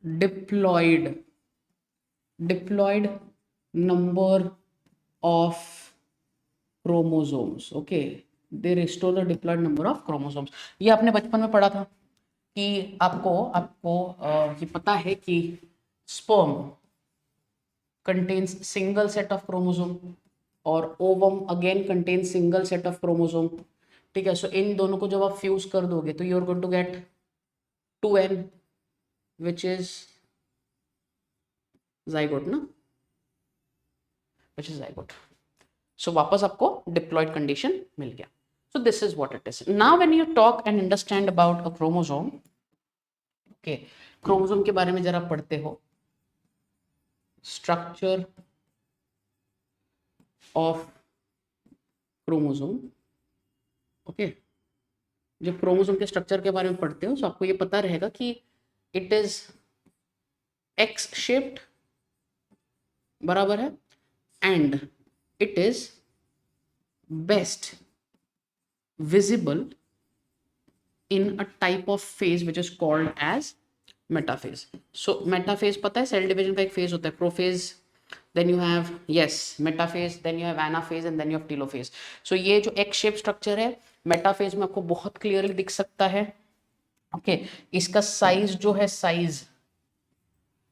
diploid number of chromosomes. Okay, they restore the diploid number of chromosomes. ये आपने बचपन में पढ़ा था कि आपको ये पता है कि sperm contains single set of chromosome और ovum again contains single set of chromosome. ठीक है, सो इन दोनों को जब आप फ्यूज कर दोगे तो you are going to get 2n which is zygote ना, which is zygote. So वापस आपको diploid condition मिल गया. So this is what it is. Now when you talk and understand about a chromosome, okay, chromosome के बारे में जरा पढ़ते हो, structure of chromosome. Okay, जब क्रोमोसोम के स्ट्रक्चर के बारे में पढ़ते हो तो आपको ये पता रहेगा कि इट इज एक्स शेप्ड, बराबर है, and it is best visible in a type of phase which is called as metaphase. So metaphase पता है सेल डिवीजन का एक फेज होता है, prophase, then you have yes metaphase, then you have anaphase and then you have telophase. So ये जो एक शेप स्ट्रक्चर है मेटाफेज में आपको बहुत क्लियरली दिख सकता है. ओके, इसका साइज जो है, साइज,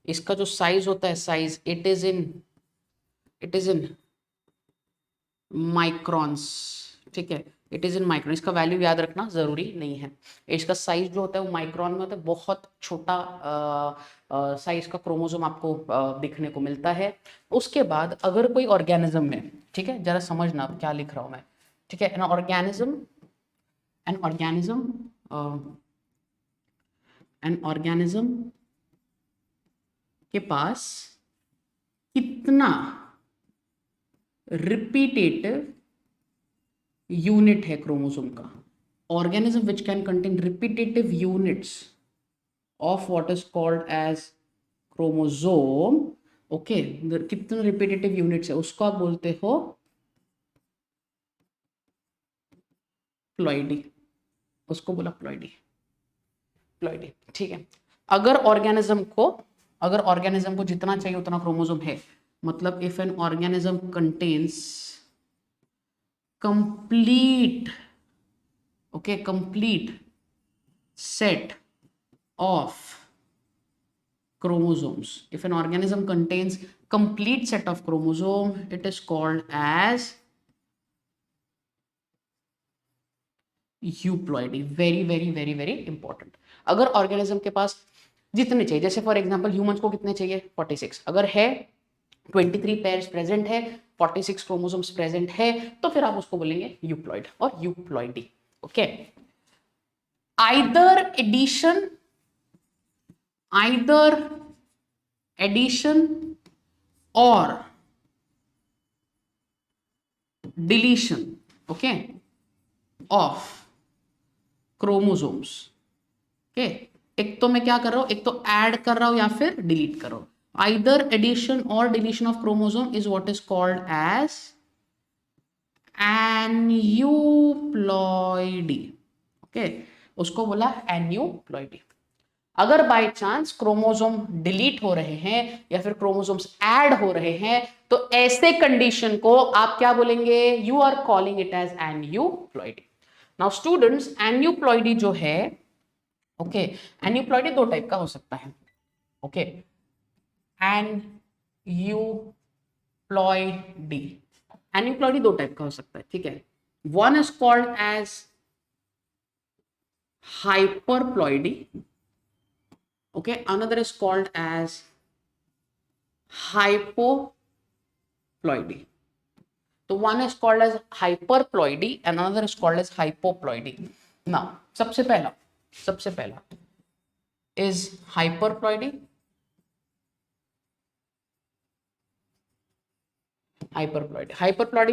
इसका जो साइज होता है, size, it is in microns. ठीक है, इट इज इन माइक्रॉन. इसका वैल्यू याद रखना जरूरी नहीं है. इसका साइज जो होता है वो माइक्रॉन में होता है. बहुत छोटा साइज का क्रोमोसोम आपको दिखने को मिलता है. उसके बाद अगर कोई ऑर्गेनिज्म में, ठीक है, जरा समझना अब क्या लिख रहा हूं मैं. ठीक है, एन ऑर्गेनिज्म के पास कितना रिपीटेटिव यूनिट है क्रोमोसोम का. Organism which can contain repetitive units of what is called as chromosome. Okay, कितने रिपीटेटिव यूनिट्स है उसको आप बोलते हो प्लॉइडी. उसको बोला प्लॉइडी. ठीक है, अगर ऑर्गेनिज्म को जितना चाहिए उतना क्रोमोसोम है, मतलब if an organism contains complete set of chromosomes. If an organism contains complete set of chromosome, it is called as euploidy. very very very very important. अगर ऑर्गेनिज्म के पास जितने चाहिए, जैसे फॉर एग्जांपल ह्यूमंस को कितने चाहिए 46, अगर है 23 पेयर्स प्रेजेंट है, 46 क्रोमोसोम्स प्रेजेंट है, तो फिर आप उसको बोलेंगे यूप्लॉइड और यूप्लॉइडी. ओके, आइदर एडिशन और deletion, okay, of chromosomes. Okay, एक तो मैं क्या कर रहा हूं, एक तो ऐड कर रहा हूं या फिर डिलीट कर रहा हूं. Either addition or deletion of chromosome is what is called as aneuploidy. Okay, उसको बोला aneuploidy. अगर बाय चांस क्रोमोसोम डिलीट हो रहे हैं या फिर क्रोमोसोम्स ऐड हो रहे हैं तो ऐसे कंडीशन को आप क्या बोलेंगे, you are calling it as aneuploidy. Now students, aneuploidy जो है, ओके, aneuploidy दो टाइप का हो सकता है. ओके, aneuploidy दो टाइप का हो सकता है. ठीक है, one is called as hyperploidy. Okay, another is called as hypoploidy. So one is called as hyperploidy and another is called as hypoploidy. Now सबसे पहला is hyperploidy. हाइपरप्लॉइडी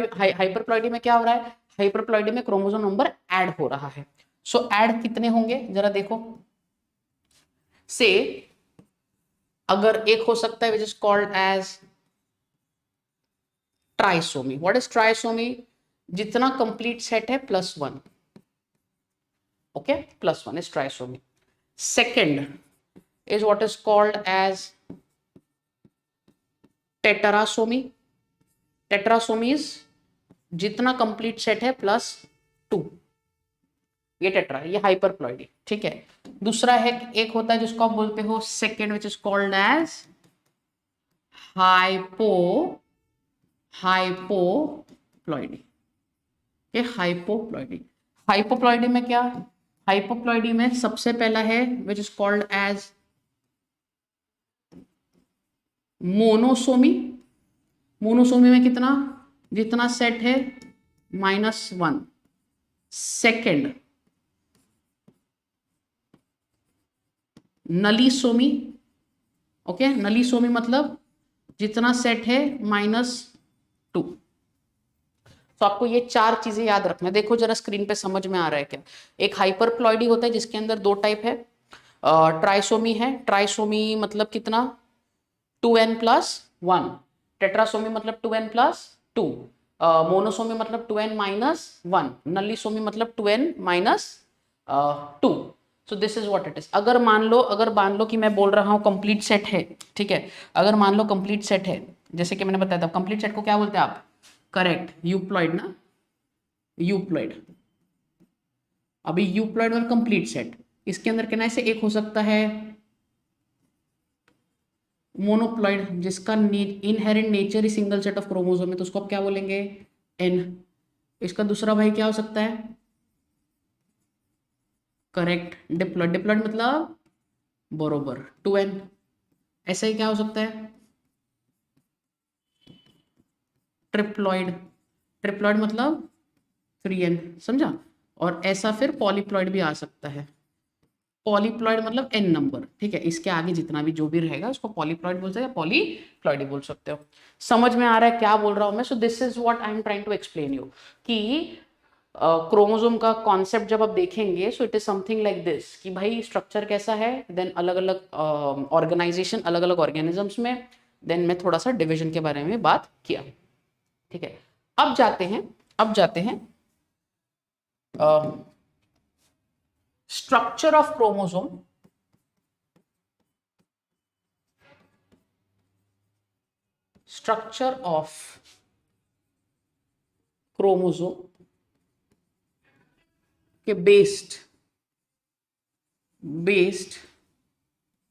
में क्या हो रहा है, हाइपरप्लॉइडी में क्रोमोसोम नंबर ऐड हो रहा है. सो ऐड कितने होंगे जरा देखो. से अगर एक हो सकता है which is called as trisomy. What is trisomy? जितना कंप्लीट सेट है plus one. Okay, plus one is trisomy. Second is what is called as tetrasomy. Tetrasomy is जितना कंप्लीट सेट है प्लस टू. ये टेट्रा, ये हाइपरप्लॉइडी. ठीक है. दूसरा है, एक होता है जिसको आप बोलते हो second, which is called as hypo hypoploidy. ये हाइपोप्लॉइडी. हाइपोप्लॉइडी में क्या? हाइपोप्लॉइडी में सबसे पहला है which is called as monosomy. Monosomy में कितना? जितना सेट है minus one. Second nullisomy. Okay, nullisomy मतलब जितना सेट है माइनस टू. तो आपको ये चार चीजें याद रखना. देखो जरा स्क्रीन पे समझ में आ रहा है क्या? एक हाइपरप्लॉइडी होता है जिसके अंदर दो टाइप है. ट्राइसोमी है. ट्राइसोमी मतलब कितना? 2n plus one. टेट्रासोमी मतलब 2n प्लस टू. मोनोसोमी मतलब 2n माइनस वन. नलीसोमी मतलब 2n minus two. So this is what it is. अगर मान लो कि मैं बोल रहा हूँ कंप्लीट सेट है. ठीक है, अगर मान लो कंप्लीट सेट है, जैसे कि मैंने बताया था, कंप्लीट सेट को क्या बोलते हैं आप? करेक्ट, यूप्लॉइड ना. यूप्लॉइड. अभी यूप्लॉइड और कंप्लीट सेट, इसके अंदर कहना ऐसे एक हो सकता है मोनोप्लॉइड जिसका inherent nature he single set of chromosome है, तो उसको आप क्या बोलेंगे? एन. इसका दूसरा भाई क्या हो सकता है? Correct, diploid. डिप्लॉइड मतलब बरोबर 2n. ऐसा ही क्या हो सकता है? ट्रिप्लॉइड. ट्रिप्लॉइड मतलब 3n. समझा? और ऐसा फिर पॉलीप्लॉइड भी आ सकता है. पॉलीप्लॉइड मतलब n नंबर. ठीक है, इसके आगे जितना भी जो भी रहेगा उसको पॉलीप्लॉइड बोल सकते हैं या पॉलीप्लॉइड बोल सकते हो. समझ में आ रहा है क्या बोल रहा हूं मैं? So this is what I am trying to explain you कि क्रोमोसोम का कॉन्सेप्ट जब आप देखेंगे, so it is something like this कि भाई स्ट्रक्चर कैसा है, देन अलग अलग ऑर्गेनाइजेशन, अलग अलग ऑर्गेनिजम्स में, देन मैं थोड़ा सा डिविजन के बारे में बात किया. ठीक है, अब जाते हैं structure of chromosome. Structure of chromosome के based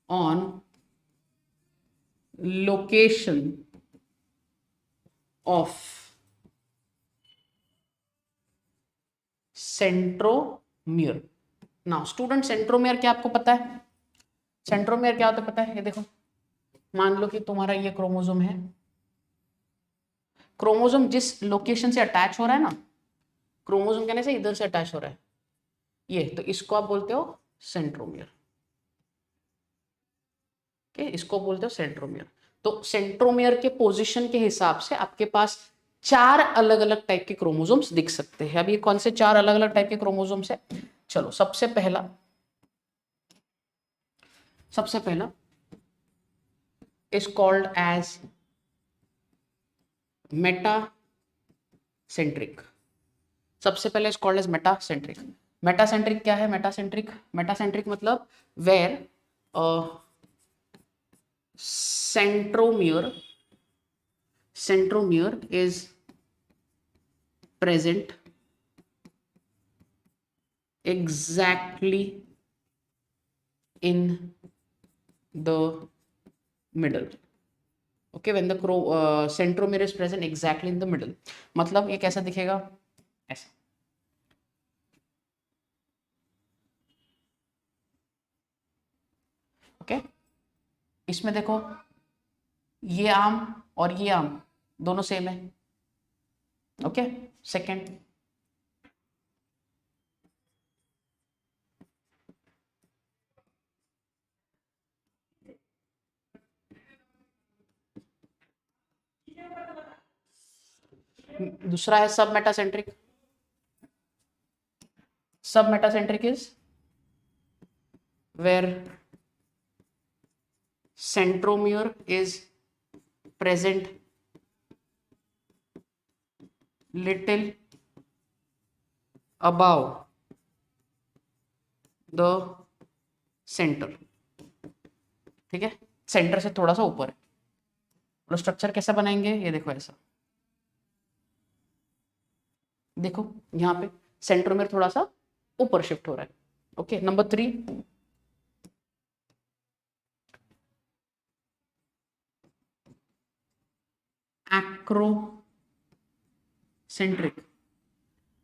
on location of centromere. Now student, centromere क्या आपको पता है? सेंट्रोमियर क्या होता है पता है? ये देखो, मान लो कि तुम्हारा ये क्रोमोसोम है. क्रोमोसोम जिस लोकेशन से अटैच हो रहा है ना, क्रोमोसोम कहने से इधर से अटैच हो रहा है ये, तो इसको आप बोलते हो सेंट्रोमियर. इसको बोलते हो सेंट्रोमियर. तो सेंट्रोमियर के पोजीशन के हिसाब से आपके पास चार अलग अलग टाइप के क्रोमोसोम्स दिख सकते हैं. अब ये कौन से चार अलग अलग टाइप के क्रोमोसोम्स है? चलो, सबसे पहला इज कॉल्ड एज मेटासेंट्रिक. सबसे पहले is called as metacentric. Metacentric क्या है? मेटासेंट्रिक मतलब where centromere is present exactly in the middle. Okay, when the centromere is present exactly in the middle, मतलब ये कैसा दिखेगा? ऐसा. ओके, इसमें देखो, ये आर्म और ये आर्म दोनों सेम है. ओके, सेकेंड, दूसरा है सब submetacentric submetacentric where centromere is present little above the center, ठीक है, सेंटर से थोड़ा सा ऊपर है। तो स्ट्रक्चर कैसा बनाएंगे, ये देखो ऐसा, देखो यहाँ पे सेंट्रोमेर थोड़ा सा ऊपर शिफ्ट हो रहा है। Okay, number 3, acrocentric.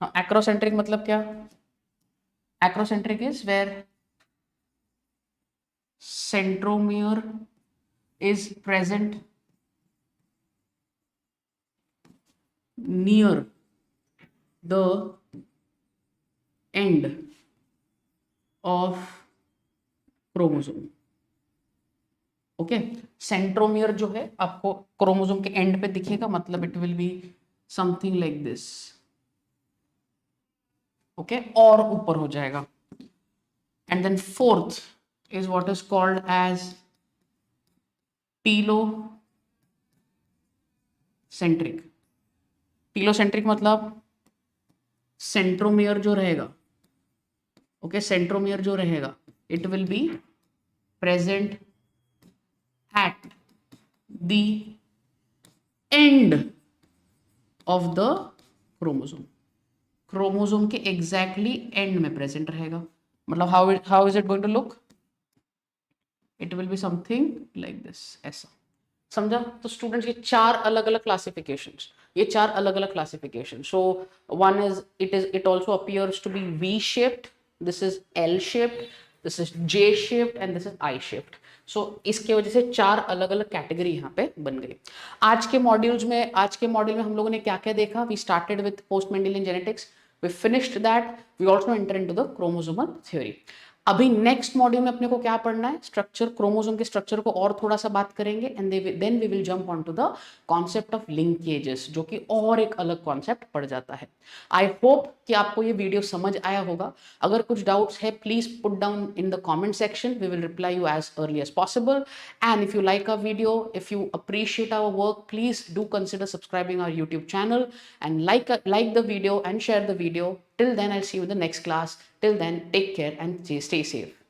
हाँ, एक्रोसेंट्रिक मतलब क्या, acrocentric is where centromere is present near the end of chromosome। Okay, centromere जो है आपको क्रोमोसोम के एंड पे दिखेगा, मतलब it will be something like this. Okay, और ऊपर हो जाएगा। And then 4th is what is called as telocentric. Telocentric मतलब सेंट्रोमियर जो रहेगा, ओके, सेंट्रोमियर जो रहेगा it will be present at the end of the chromosome. Chromosome के एग्जैक्टली एंड में प्रेजेंट रहेगा। मतलब how is it going to look, it will be something like this, ऐसा, समझा। तो स्टूडेंट्स ये 4 अलग अलग क्लासिफिकेशंस, ये 4 अलग अलग classification. So one is it also appears to be V shaped, this is L shaped, this is J shaped and this is I shaped. सो इसके वजह से 4 अलग अलग कैटेगरी यहाँ पे बन गई। आज के मॉड्यूल में हम लोगों ने क्या क्या देखा, we started with post Mendelian genetics, we finished that, we also enter into the chromosomal theory. अभी नेक्स्ट मॉड्यूल में अपने को क्या पढ़ना है, स्ट्रक्चर, क्रोमोसोम के स्ट्रक्चर को और थोड़ा सा बात करेंगे, and then we will jump on to the concept of linkages, जो कि और एक अलग कॉन्सेप्ट पड़ जाता है। आई होप कि आपको ये वीडियो समझ आया होगा। अगर कुछ डाउट्स है please put down in the comment section, we will reply you as early as possible. And if you like our video, if you appreciate our work, please do consider subscribing our YouTube channel and like the video and share the video. Till then, I'll see you in the next class. Till then, take care and stay safe.